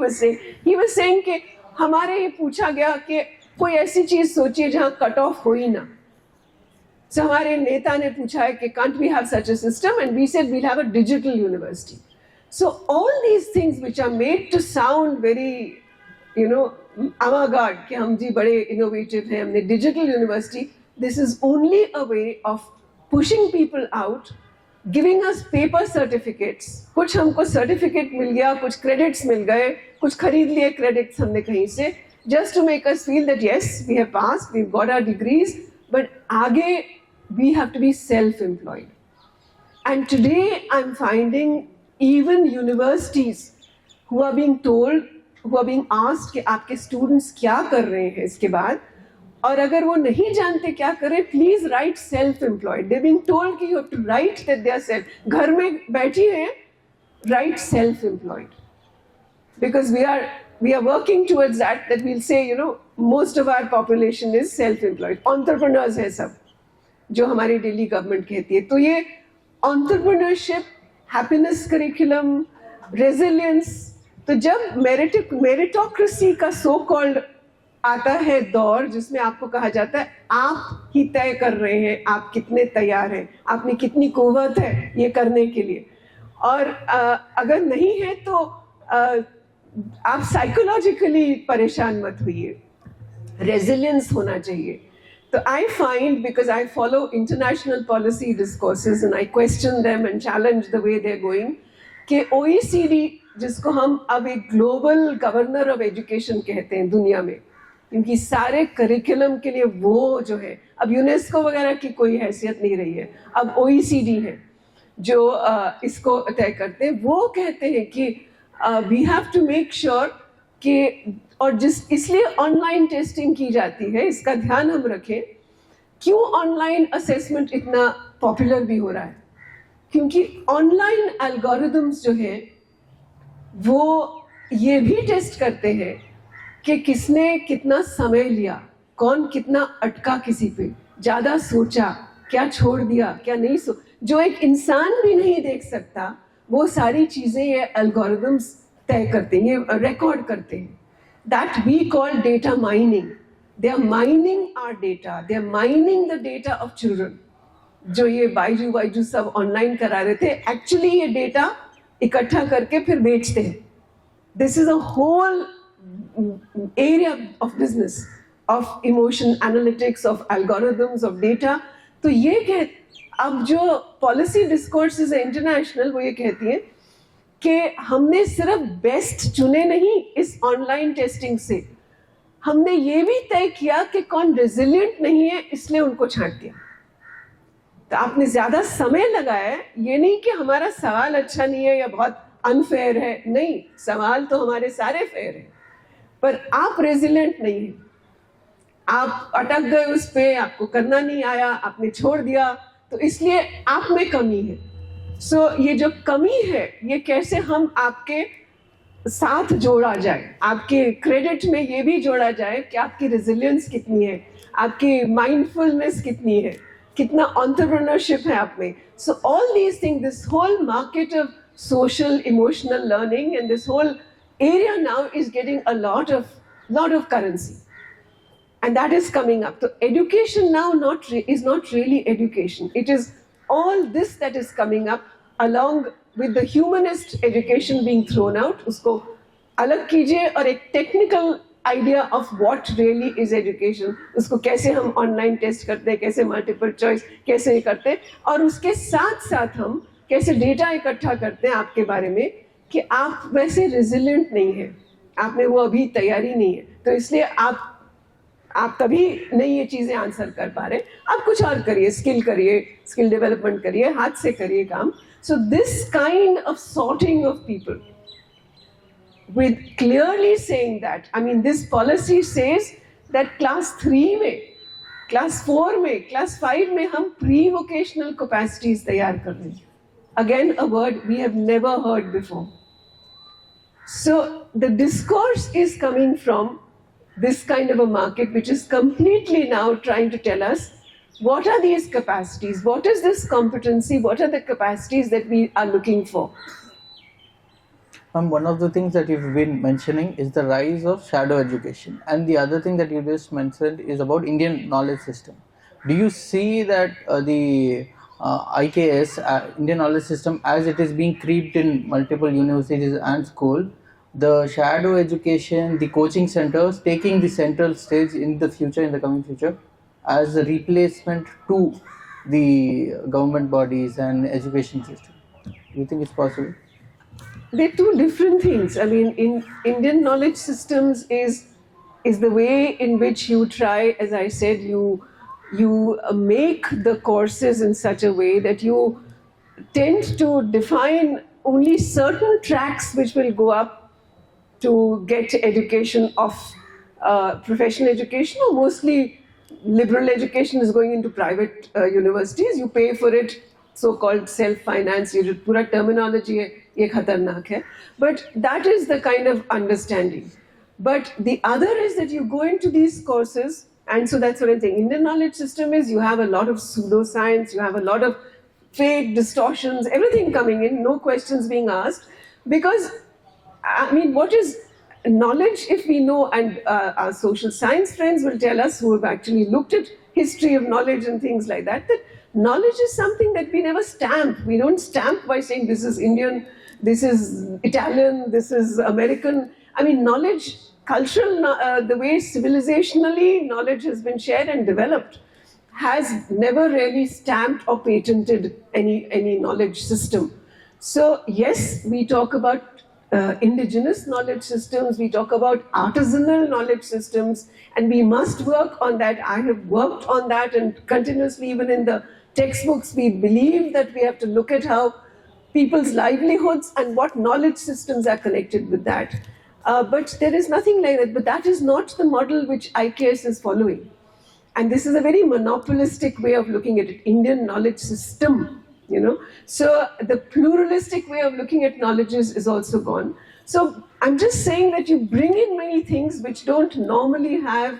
was saying कि हमारे ये पूछा गया कि कोई ऐसी चीज सोचिए जहां कट ऑफ हो ही ना. So हमारे नेता ने पूछा है कि can't we have such a system, and we said we'll have a digital university. So all these things which are made to sound very, you know, avant-garde कि हम जी बड़े innovative हैं, हमने digital university, this is only a way of pushing people out, giving us paper certificates. कुछ हमको certificate मिल गया, कुछ credits मिल गए, कुछ खरीद लिए credits हमने कहीं से, just to make us feel that yes, we have passed, we've got our degrees, but आगे we have to be self-employed. And today I'm finding even universities who are being told, who are being asked कि आपके students क्या कर रहे हैं इसके बाद, और अगर वो नहीं जानते क्या करें, please write self-employed. They're being told कि you have to write that they are self. घर में बैठी हैं, write self-employed. Because we are working towards that we'll say, you know, most of our population is self-employed. Entrepreneurs हैं सब, जो हमारी Delhi government कहती है. तो ये एंटरप्रेन्योरशिप, हैप्पीनेस करिकुलम, रेजिलियंस, तो जब मेरिटोक्रेसी का सो कॉल्ड आता है दौर जिसमें आपको कहा जाता है आप ही तय कर रहे हैं आप कितने तैयार हैं, आप में कितनी कुव्वत है ये करने के लिए, और अगर नहीं है तो आप साइकोलॉजिकली परेशान मत होइए, रेजिलियंस होना चाहिए. So I find, because I follow international policy discourses and I question them and challenge the way they're going, कि OECD जिसको हम अब एक ग्लोबल गवर्नर ऑफ एजुकेशन कहते हैं दुनिया में, क्योंकि सारे करिकुलम के लिए वो जो है, अब यूनेस्को वगैरह की कोई हैसियत नहीं रही है, अब OECD है जो इसको तय करते हैं. वो कहते हैं कि we have to make sure कि, और इसलिए ऑनलाइन टेस्टिंग की जाती है, इसका ध्यान हम रखें. क्यों ऑनलाइन असेसमेंट इतना पॉपुलर भी हो रहा है? क्योंकि ऑनलाइन एल्गोरिदम्स जो हैं वो ये भी टेस्ट करते हैं कि किसने कितना समय लिया, कौन कितना अटका किसी पे, ज़्यादा सोचा, क्या छोड़ दिया, क्या नहीं जो एक इंसान भी नहीं देख सकता, वो सारी चीज़ें ये एल्गोरिदम्स तय करते हैं, ये रिकॉर्ड करते हैं. That we call data mining. They are mining our data. They are mining the data of children. जो ये बाइजू सब ऑनलाइन करा रहे थे, एक्चुअली ये डेटा इकट्ठा करके फिर बेचते हैं. This is a whole area of business, of emotion analytics, of algorithms, of data. तो ये अब जो पॉलिसी डिस्कोर्सेस है इंटरनेशनल, वो ये कहती है कि हमने सिर्फ बेस्ट चुने नहीं इस ऑनलाइन टेस्टिंग से, हमने ये भी तय किया कि कौन रेजिलिएंट नहीं है, इसलिए उनको छांट दिया. तो आपने ज्यादा समय लगाया है, ये नहीं कि हमारा सवाल अच्छा नहीं है या बहुत अनफेयर है, नहीं, सवाल तो हमारे सारे फेयर है, पर आप रेजिलिएंट नहीं है, आप अटक गए उस पे, आपको करना नहीं आया, आपने छोड़ दिया, तो इसलिए आप में कमी है. सो ये जो कमी है, ये कैसे हम आपके साथ जोड़ा जाए, आपके क्रेडिट में ये भी जोड़ा जाए कि आपकी रेजिलियंस कितनी है, आपकी माइंडफुलनेस कितनी है, कितना एंटरप्रेन्योरशिप है आप में. So all these things, this whole market of social emotional learning and this whole area now is getting a lot of currency, and that is coming up. So education now is not really education. It is all this that is coming up along with the humanist education being thrown out. उसको अलग कीजिए और एक technical idea of what really is education. उसको कैसे हम online test करते हैं, कैसे multiple choice कैसे करते हैं, और उसके साथ साथ हम कैसे data इकट्ठा करते हैं आपके बारे में कि आप वैसे resilient नहीं हैं, आपने वो अभी तैयारी नहीं है, तो इसलिए आप कभी नहीं ये चीजें आंसर कर पा रहे, आप कुछ और करिए, स्किल डेवलपमेंट करिए, हाथ से करिए काम. So this kind of sorting of people with clearly saying that, I mean this policy says that class 3 में, क्लास 4 में, क्लास 5 में हम प्री वोकेशनल कैपेसिटीज तैयार कर रहे हैं. Again a word we have never heard before. So the discourse is coming from this kind of a market which is completely now trying to tell us what are these capacities? What is this competency? What are the capacities that we are looking for? One of the things that you've been mentioning is the rise of shadow education, and the other thing that you just mentioned is about Indian knowledge system. Do you see that the IKS, Indian knowledge system, as it is being creeped in multiple universities and school, the shadow education, the coaching centers taking the central stage in the future, in the coming future, as a replacement to the government bodies and education system? Do you think it's possible? They're two different things. I mean, in Indian knowledge systems is the way in which you try, as I said, you make the courses in such a way that you tend to define only certain tracks which will go up to get education of professional education, or mostly liberal education is going into private universities. You pay for it, so-called self-finance. ये जो पूरा terminology है, ये खतरनाक है. But that is the kind of understanding. But the other is that you go into these courses, and so that's what I'm saying. Indian knowledge system is you have a lot of pseudoscience, you have a lot of fake distortions, everything coming in, no questions being asked. Because, I mean, what is knowledge if we know, and our social science friends will tell us, who have actually looked at history of knowledge and things like that, that knowledge is something that we never stamp. We don't stamp by saying this is Indian, this is Italian, this is American. I mean, knowledge, cultural, the way civilizationally knowledge has been shared and developed, has never really stamped or patented any knowledge system. So yes, we talk about indigenous knowledge systems, we talk about artisanal knowledge systems, and we must work on that. I have worked on that, and continuously, even in the textbooks, we believe that we have to look at how people's livelihoods and what knowledge systems are connected with that. But there is nothing like that. But that is not the model which IKS is following. And this is a very monopolistic way of looking at it, Indian knowledge system, you know. So the pluralistic way of looking at knowledge is also gone. So I'm just saying that you bring in many things which don't normally have,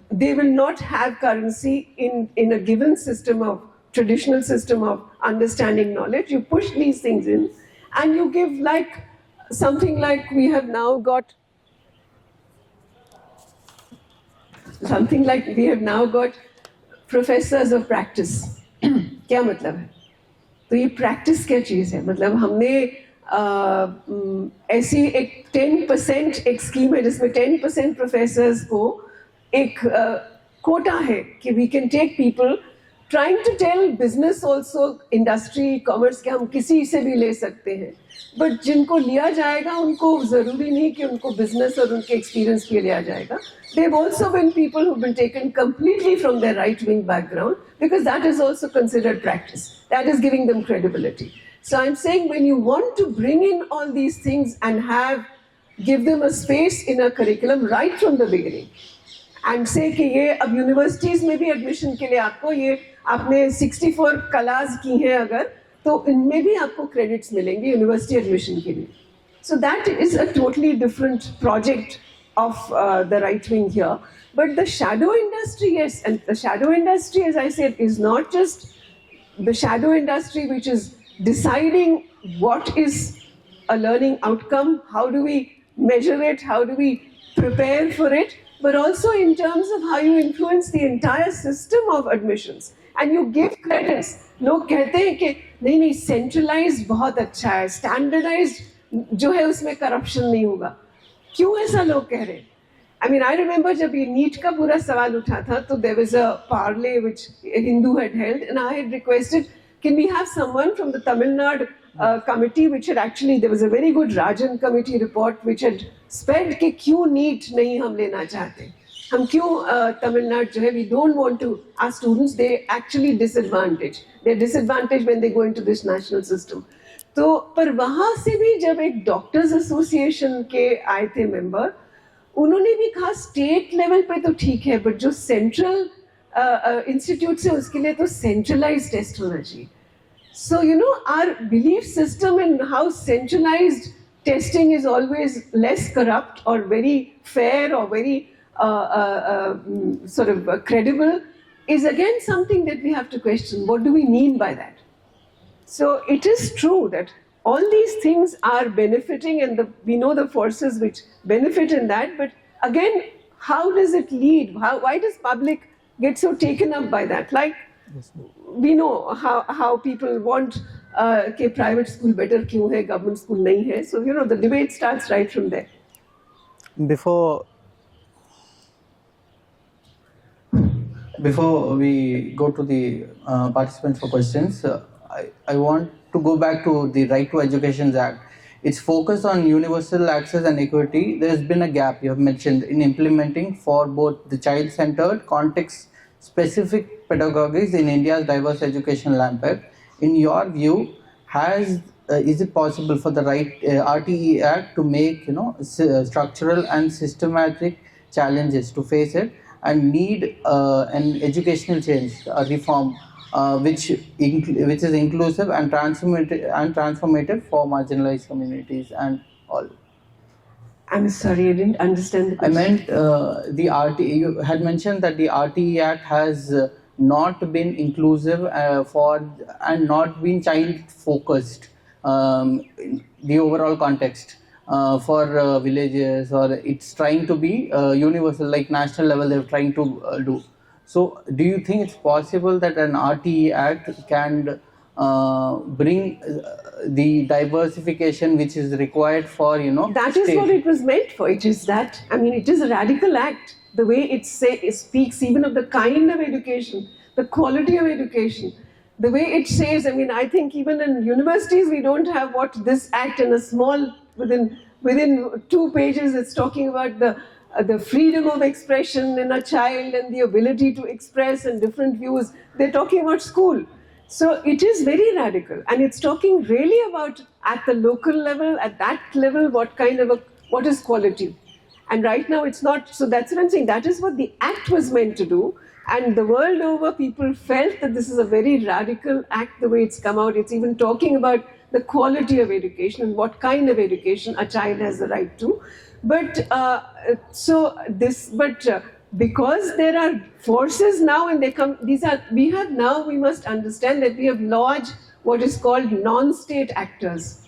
they will not have currency in a given system of, traditional system of understanding knowledge. You push these things in, and you give like, something like we have now got professors of practice. क्या मतलब है? तो ये practice क्या चीज़ है? मतलब हमने ऐसी एक 10% एक स्कीम है जिसमें 10% प्रोफेसर्स को एक कोटा है कि we can take people, trying to tell business also, industry, commerce, कि हम किसी से भी ले सकते हैं. But जिनको लिया जाएगा उनको ज़रूरी नहीं कि उनको business और उनके experience पे लिया जाएगा. They've also been people who've been taken completely from their right-wing background, because that is also considered practice. That is giving them credibility. So I'm saying when you want to bring in all these things and give them a space in a curriculum right from the beginning, and say कि ये अब universities में भी admission के लिए आपको ये आपने 64 कलास की हैं अगर, तो इनमें भी आपको credits मिलेंगे university admission के लिए. So that is a totally different project of the right wing here. But the shadow industry, yes, and the shadow industry, as I said, is not just the shadow industry which is deciding what is a learning outcome, how do we measure it, how do we prepare for it, but also in terms of how you influence the entire system of admissions. And you give credits. लोग कहते हैं कि नहीं centralized बहुत अच्छा है, standardized जो है उसमें corruption नहीं होगा. क्यों ऐसा लोग कह रहे हैं? I mean, I remember जब ये NEET का पूरा सवाल उठा था, तो there was a parley which a Hindu had held, and I had requested, can we have someone from the Tamil Nadu committee, which had actually, there was a very good Rajan committee report which had spread कि क्यों NEET नहीं हम लेना चाहते, हम क्यों Tamil Nadu जो है, we don't want to, our students, they actually disadvantaged. They're disadvantaged when they go into this national system. तो पर वहाँ से भी जब एक डॉक्टर्स एसोसिएशन के आए थे मेंबर, उन्होंने भी कहा स्टेट लेवल पे तो ठीक है, बट जो सेंट्रल इंस्टीट्यूट से उसके लिए तो सेंट्रलाइज्ड टेस्ट होना चाहिए. So you know our belief system in how centralised testing is always less corrupt और वेरी फेयर और very sort of credible is again something that we have to question. What do we mean by that? So it is true that all these things are benefiting, and we know the forces which benefit in that. But again, how does it lead? Why does public get so taken up by that? Like, we know how people want कि private school better क्यों है, government school नहीं है. So you know the debate starts right from there. Before we go to the participants for questions, I want to go back to the Right to Education Act. Its focus on universal access and equity. There has been a gap, you have mentioned, in implementing for both the child-centered, context-specific pedagogies in India's diverse education landscape. In your view, is it possible for the RTE Act to make structural and systematic challenges to face it and need an educational change, a reform which is inclusive and transformative for marginalized communities and all? I'm sorry, I didn't understand the question. I meant the RTE. You had mentioned that the RTE Act has not been inclusive and not been child focused. The overall context for villages, or it's trying to be universal, like national level they're trying to do. So do you think it's possible that an RTE Act can bring the diversification which is required for, That is what it was meant for. It is that, it is a radical act. The way it speaks even of the kind of education, the quality of education, the way it says, I think even in universities we don't have what this act in a small, within 2 pages it's talking about the freedom of expression in a child and the ability to express and different views. They're talking about school. So it is very radical, and it's talking really about at the local level, at that level, what is quality. And right now it's not, so that's what I'm saying, that is what the act was meant to do. And the world over, people felt that this is a very radical act, the way it's come out. It's even talking about the quality of education and what kind of education a child has the right to. But because there are forces now and they come, we must understand that we have lodged what is called non-state actors.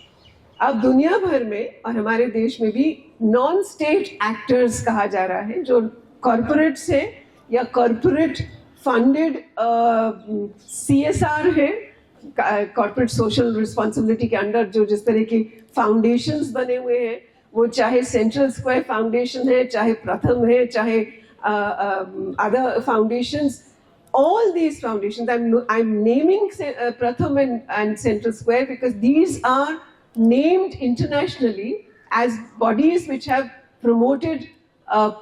अब दुनिया भर में और हमारे देश में भी non state actors कहा जा रहा है, जो कॉरपोरेट से या कॉरपोरेट फंडेड CSR है, कॉरपोरेट सोशल रिस्पॉन्सिबिलिटी के अंडर जो जिस तरह की फाउंडेशंस बने हुए हैं, वो चाहे सेंट्रल स्क्वायर फाउंडेशन है, चाहे प्रथम है, चाहे other foundations, all these foundations, I'm naming Pratham and Central Square because these are named internationally as bodies which have promoted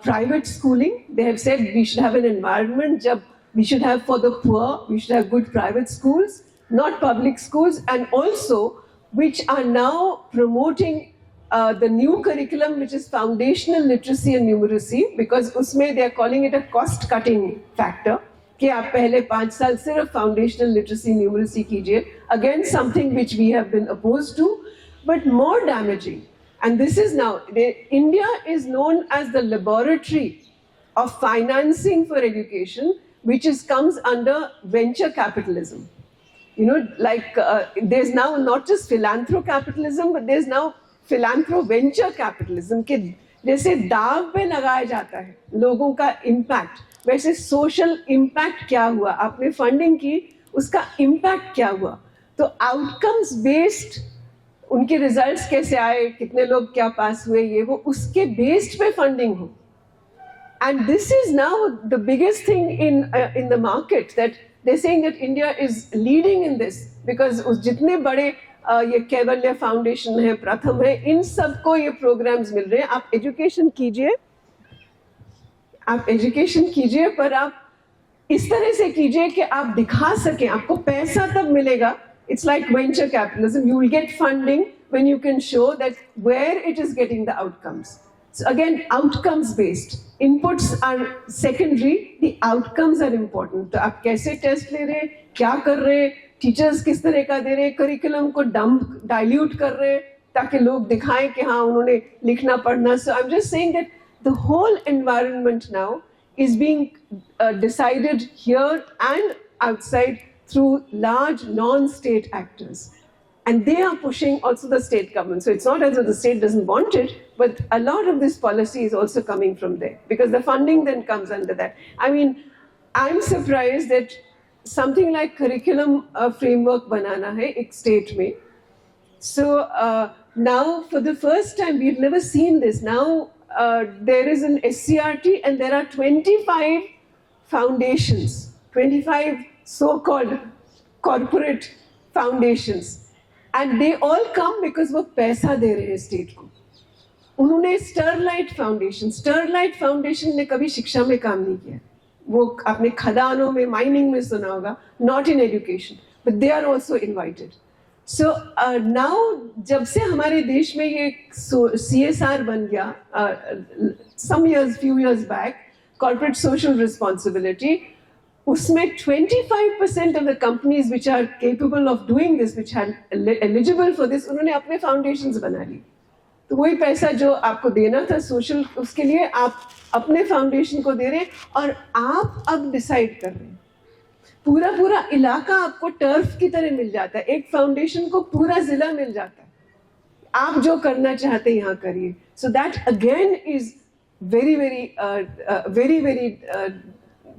private schooling. They have said we should have an environment, we should have for the poor, we should have good private schools, not public schools, and also which are now promoting the new curriculum, which is foundational literacy and numeracy, because usme they are calling it a cost-cutting factor. कि आप पहले 5 साल सिर्फ foundational literacy numeracy कीजिए. Again, something which we have been opposed to, but more damaging. And this is now, India is known as the laboratory of financing for education, which comes under venture capitalism. There's now not just philanthro-capitalism, but there's now philanthro-venture capitalism के जैसे दाव पे लगाया जाता है लोगों का impact, वैसे सोशल इम्पैक्ट क्या हुआ, आपने फंडिंग की, उसका इम्पैक्ट क्या हुआ. तो आउटकम्स बेस्ड, उनके रिजल्ट्स कैसे आए, कितने लोग क्या पास हुए, ये वो उसके बेस्ड पे फंडिंग हो. And this is now the biggest thing in the market, that they're saying that India is leading in this because जितने बड़े ये कैवल्य फाउंडेशन है, प्रथम है, इन सबको ये प्रोग्राम्स मिल रहे हैं. आप एजुकेशन कीजिए, पर आप इस तरह से कीजिए कि आप दिखा सकें, आपको पैसा तब मिलेगा. It's like venture capitalism. You will get funding when you can show that where it is getting the outcomes. So again, outcomes based. Inputs are secondary, the outcomes are important. तो आप कैसे टेस्ट ले रहे, क्या कर रहे, teachers किस तरह का दे रहे, करिकुलम को डाइल्यूट कर रहे ताकि लोग दिखाएं कि हाँ उन्होंने लिखना पढ़ना. So I'm just saying that the whole environment now is being decided here and outside through large non-state actors. And they are pushing also the state government. So it's not as if the state doesn't want it, but a lot of this policy is also coming from there because the funding then comes under that. I mean, I'm surprised that something like curriculum framework banana hai ek state mein. So now for the first time, we've never seen this. Now there is an SCRT and there are 25 foundations, 25 so-called corporate foundations. And they all come because वो पैसा दे रहे हैं state को. उन्होंने Sterlite foundation ने कभी शिक्षा में काम नहीं किया. वो आपने खदानों में माइनिंग में सुना होगा, not in education, but they are also invited. So now जब से हमारे देश में ये CSR बन गया, few years back, corporate social responsibility, उसमें 25% of the companies which are capable of doing this, which are eligible for this, उन्होंने अपने foundations बना ली. तो वही पैसा जो आपको देना था सोशल, उसके लिए आप अपने फाउंडेशन को दे रहे हैं और आप अब डिसाइड कर रहे हैं. पूरा इलाका आपको टर्फ की तरह मिल जाता है. एक फाउंडेशन को पूरा जिला मिल जाता है. आप जो करना चाहते हैं यहाँ करिए. So that again is very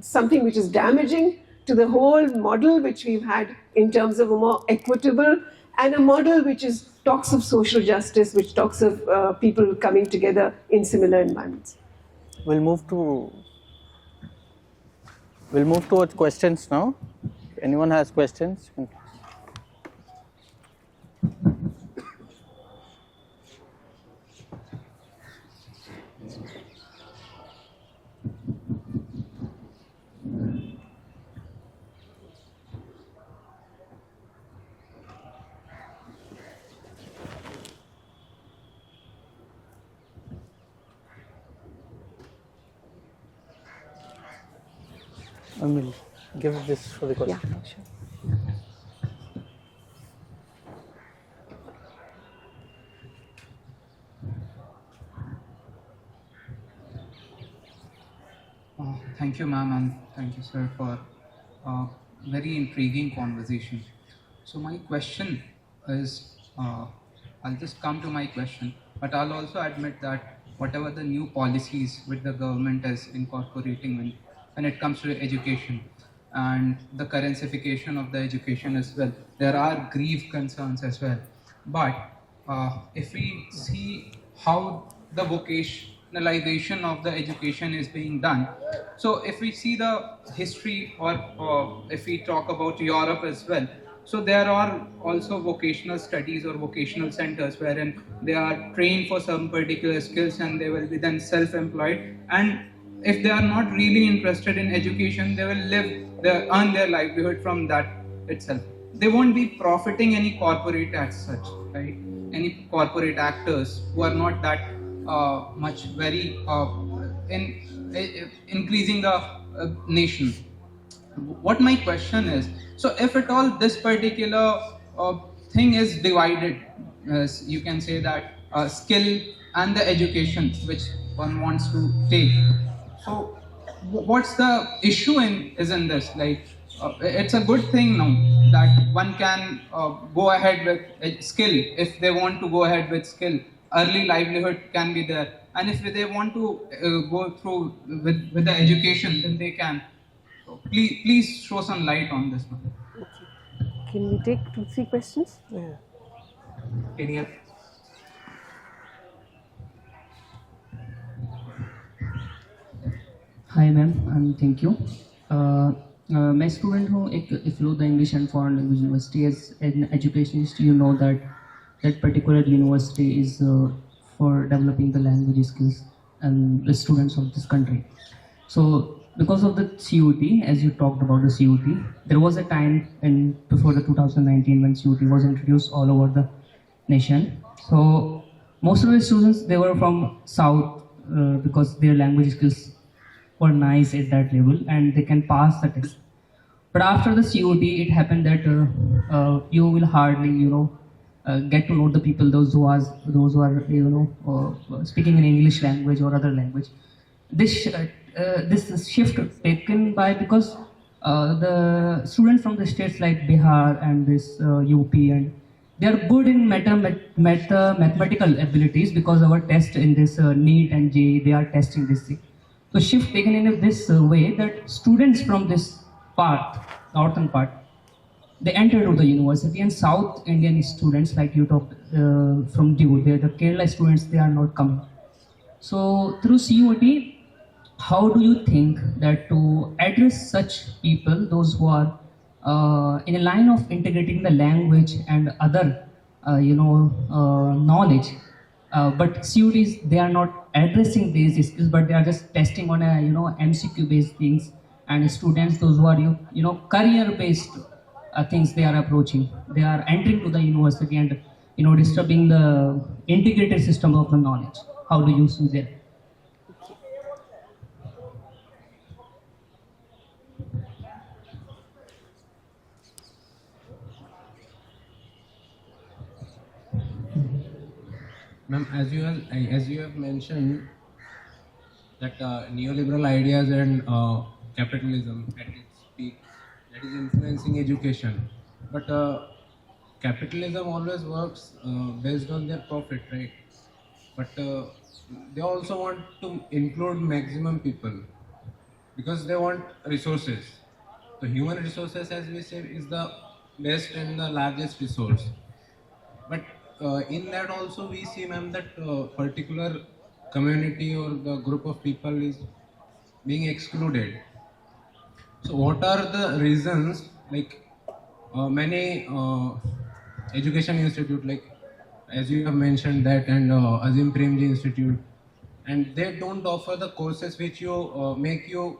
something which is damaging to the whole model which we've had in terms of a more equitable and a model which talks of social justice, which talks of people coming together in similar environments. We'll move towards questions now. If anyone has questions. I will give this for the question. Yeah, sure. Thank you, ma'am, and thank you, sir, for a very intriguing conversation. So my question is, I'll just come to my question, but I'll also admit that whatever the new policies which the government is incorporating when it comes to education and the currencification of the education as well, there are grave concerns as well. But if we see how the vocationalization of the education is being done, so if we see the history or if we talk about Europe as well, so there are also vocational studies or vocational centers wherein they are trained for some particular skills and they will be then self-employed, and if they are not really interested in education, they will earn their livelihood from that itself. They won't be profiting any corporate as such, right? Any corporate actors who are not that much very increasing the nation. What my question is, so if at all this particular thing is divided, as you can say that skill and the education which one wants to take. So what's the issue in this? Like it's a good thing now that one can go ahead with skill if they want to go ahead with skill. Early livelihood can be there, and if they want to go through with the education, then they can. So please show some light on this one. Okay. Can we take 2-3 questions? Yeah. Any other? Hi ma'am, and thank you. मैं student हूँ एक EFLU the English and foreign language university. As an educationist you know that particular university is for developing the language skills and the students of this country. So because of the CUT, as you talked about the CUT, there was a time before the 2019 when CUT was introduced all over the nation. So most of the students, they were from South because their language skills were nice at that level and they can pass the test. But after the CUT, it happened that you will hardly, get to know the people, those who are speaking in English language or other language. This this shift taken by, because the students from the states like Bihar and this UP, and they are good in mathematical abilities, because our test in this NEET and JEE, they are testing this thing. So shift taken in this way that students from this part, northern part, they enter to the university, and South Indian students like you talked from DU, the Kerala students, they are not coming. So through CUT, how do you think that to address such people, those who are in a line of integrating the language and other, knowledge, but CUTs, they are not addressing these skills, but they are just testing on a MCQ based things, and students, those who are career based things, they are approaching, they are entering to the university and disturbing the integrated system of the knowledge. How do you see that? Ma'am, as you have mentioned that neoliberal ideas and capitalism at its peak, that is influencing education. But capitalism always works based on their profit, right? But they also want to include maximum people because they want resources. So human resources, as we say, is the best and the largest resource. But in that also we see, ma'am, that particular community or the group of people is being excluded. So what are the reasons, like many education institute, like as you have mentioned that, and Azim Premji Institute, and they don't offer the courses which you make you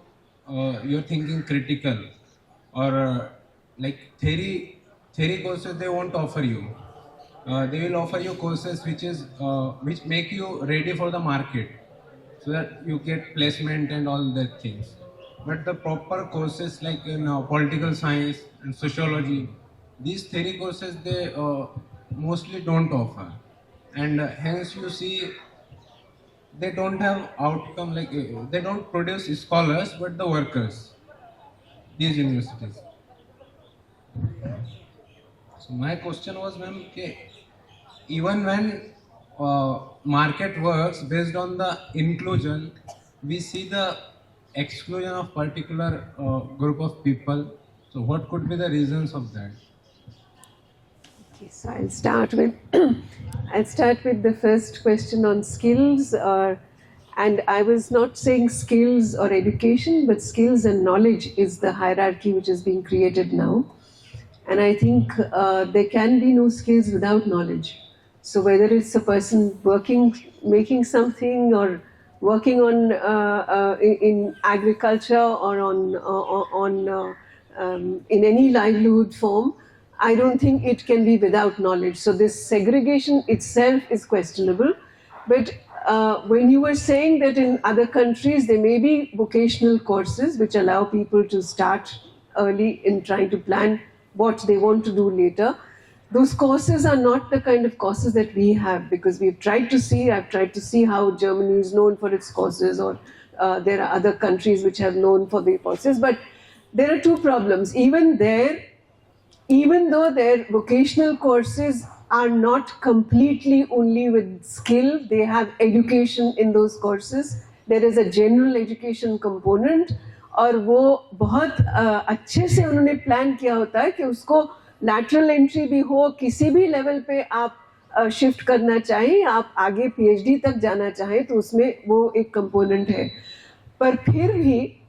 your thinking critical, or like theory courses they won't offer you. They will offer you courses which make you ready for the market, so that you get placement and all that things. But the proper courses like in political science and sociology, these theory courses they mostly don't offer, and hence you see they don't have outcome, like they don't produce scholars but the workers, these universities. So my question was, ma'am, even when market works based on the inclusion, we see the exclusion of particular group of people. So what could be the reasons of that? Okay, so I'll start with the first question on skills, and I was not saying skills or education, but skills and knowledge is the hierarchy which is being created now. And I think there can be no skills without knowledge. So whether it's a person making something, or working on in agriculture, or in any livelihood form, I don't think it can be without knowledge. So this segregation itself is questionable. But when you were saying that in other countries there may be vocational courses which allow people to start early in trying to plan what they want to do later, those courses are not the kind of courses that we have, because I've tried to see how Germany is known for its courses, or there are other countries which have known for their courses. But there are two problems. Even though their vocational courses are not completely only with skill, they have education in those courses. There is a general education component, और वो बहुत अच्छे से उन्होंने plan किया होता है कि उसको लैटरल एंट्री भी हो, किसी भी लेवल पे आप शिफ्ट करना चाहें, आप आगे पीएचडी तक जाना चाहें, तो उसमें वो एक कंपोनेंट है. पर फिर भी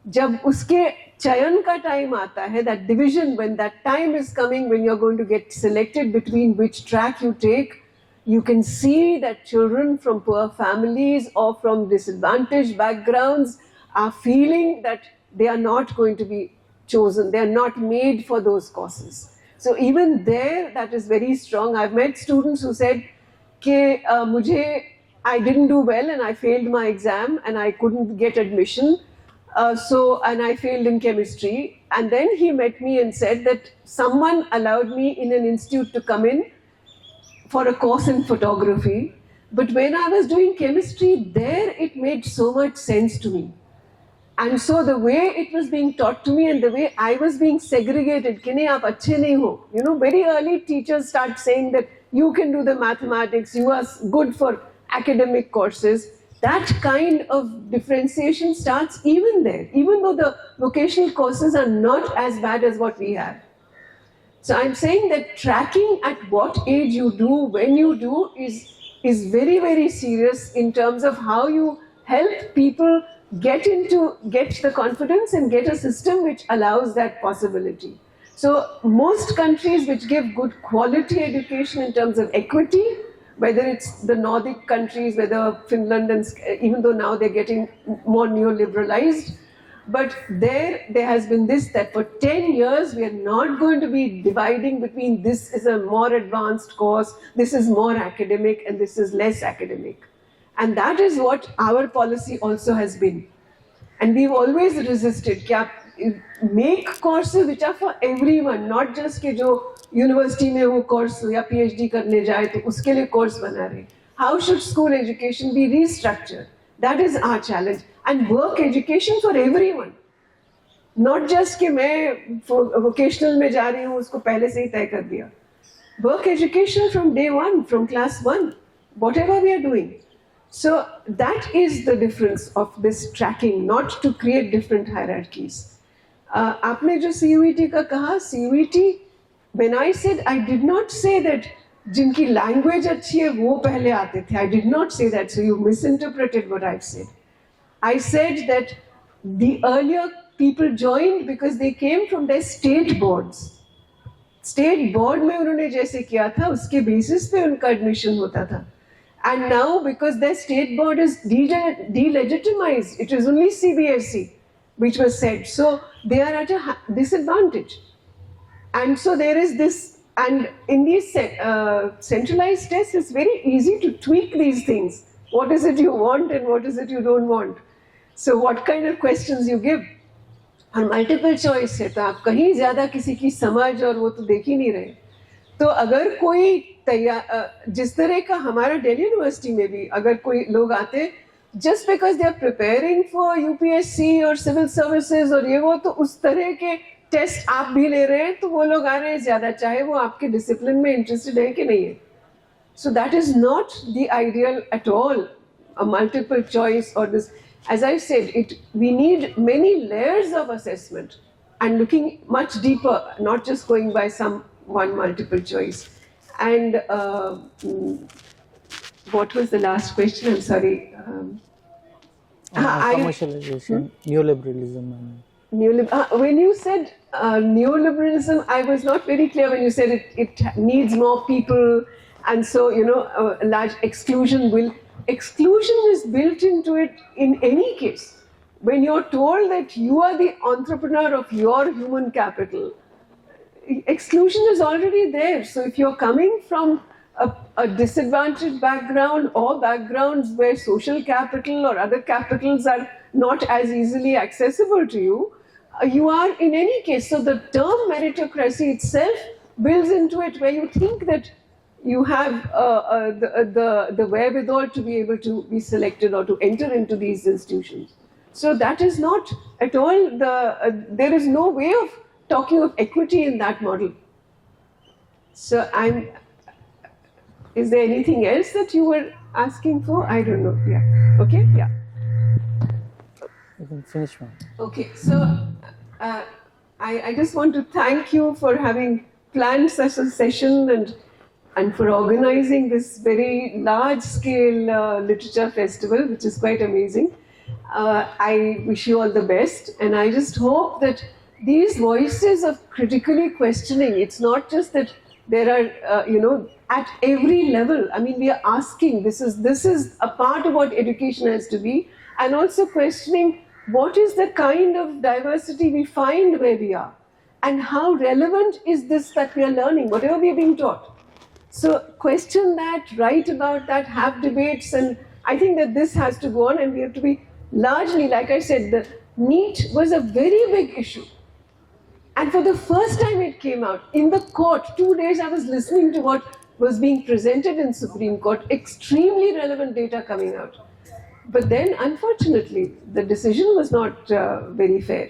जब उसके चयन का टाइम आता है, that division, when that time is coming, when you're going to get selected between which track you take, you can see that children from poor families or from disadvantaged backgrounds are feeling that they are not going to be chosen, they are not made for those courses. So even there, that is very strong. I've met students who said, I didn't do well and I failed my exam and I couldn't get admission, and I failed in chemistry. And then he met me and said that someone allowed me in an institute to come in for a course in photography. But when I was doing chemistry there, it made so much sense to me. And so the way it was being taught to me and the way I was being segregated, कि नहीं आप अच्छे नहीं हो, you know, very early teachers start saying that you can do the mathematics, you are good for academic courses. That kind of differentiation starts even there, even though the vocational courses are not as bad as what we have. So I'm saying that tracking at what age you do, when you do, is very, very serious in terms of how you help people get the confidence and get a system which allows that possibility. So most countries which give good quality education in terms of equity, whether it's the Nordic countries, whether Finland, and even though now they're getting more neoliberalized, but there has been this, that for 10 years we are not going to be dividing between this is a more advanced course, this is more academic, and this is less academic. And that is what our policy also has been. And we've always resisted कि make courses which are for everyone, not just कि जो university में वो course या PhD करने जाए तो उसके लिए course बना रहे. How should school education be restructured? That is our challenge. And work education for everyone. Not just कि मैं vocational में जा रही हूँ उसको पहले से ही तय कर दिया. Work education from day one, from class 1, whatever we are doing. So that is the difference of this tracking, not to create different hierarchies. आपने जो CUET का कहा, CUET, when I said, I did not say that जिनकी language अच्छी है वो पहले आते थे. I did not say that, so you misinterpreted what I've said. I said that the earlier people joined because they came from their state boards. State board में उन्होंने जैसे किया था उसके basis पे उनका admission होता था. And now, because their state board is delegitimized, it is only CBSE which was said. So they are at a disadvantage. And so there is this, and in these centralized tests, it's very easy to tweak these things. What is it you want and what is it you don't want? So what kind of questions you give? और multiple choice है तो आप कहीं ज़्यादा किसी की समझ और वो तो देख ही नहीं रहे. तो अगर कोई जिस तरह का हमारा दिल्ली यूनिवर्सिटी में भी अगर कोई लोग आते just because they are preparing for UPSC और civil services और ये वो तो उस तरह के टेस्ट आप भी ले रहे हैं तो वो लोग आ रहे हैं ज़्यादा चाहे वो आपके डिसिप्लिन में इंटरेस्टेड है कि नहीं है. So that is not the ideal at all, a multiple choice or this. As I said, we need many layers of assessment and looking much deeper, not just going by one multiple choice. And what was the last question? I'm sorry. Commercialization, neoliberalism. When you said neoliberalism, I was not very clear when you said it needs more people, and so a large exclusion is built into it in any case. When you're told that you are the entrepreneur of your human capital, exclusion is already there. So if you're coming from a disadvantaged background or backgrounds where social capital or other capitals are not as easily accessible to you, you are in any case. So the term meritocracy itself builds into it where you think that you have the wherewithal to be able to be selected or to enter into these institutions. So that is not at all there is no way of talking of equity in that model. So is there anything else that you were asking for? I don't know. Yeah. Okay? Yeah. You can finish one. Okay. So I just want to thank you for having planned such a session and for organizing this very large-scale literature festival, which is quite amazing. I wish you all the best, and I just hope that these voices of critically questioning, it's not just that there are, at every level, I mean, we are asking, this is a part of what education has to be, and also questioning what is the kind of diversity we find where we are, and how relevant is this that we are learning, whatever we are being taught. So question that, write about that, have debates, and I think that this has to go on, and we have to be largely, like I said, the NEET was a very big issue. And for the first time it came out in the court, 2 days I was listening to what was being presented in Supreme Court, extremely relevant data coming out. But then, unfortunately, the decision was not very fair.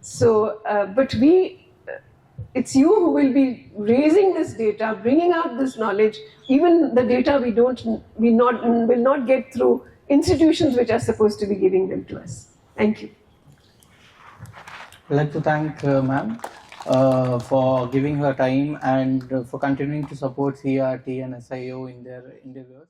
So, but it's you who will be raising this data, bringing out this knowledge. Even the data will not get through institutions which are supposed to be giving them to us. Thank you. I'd like to thank ma'am for giving her time and for continuing to support CRT and SIO in their endeavors.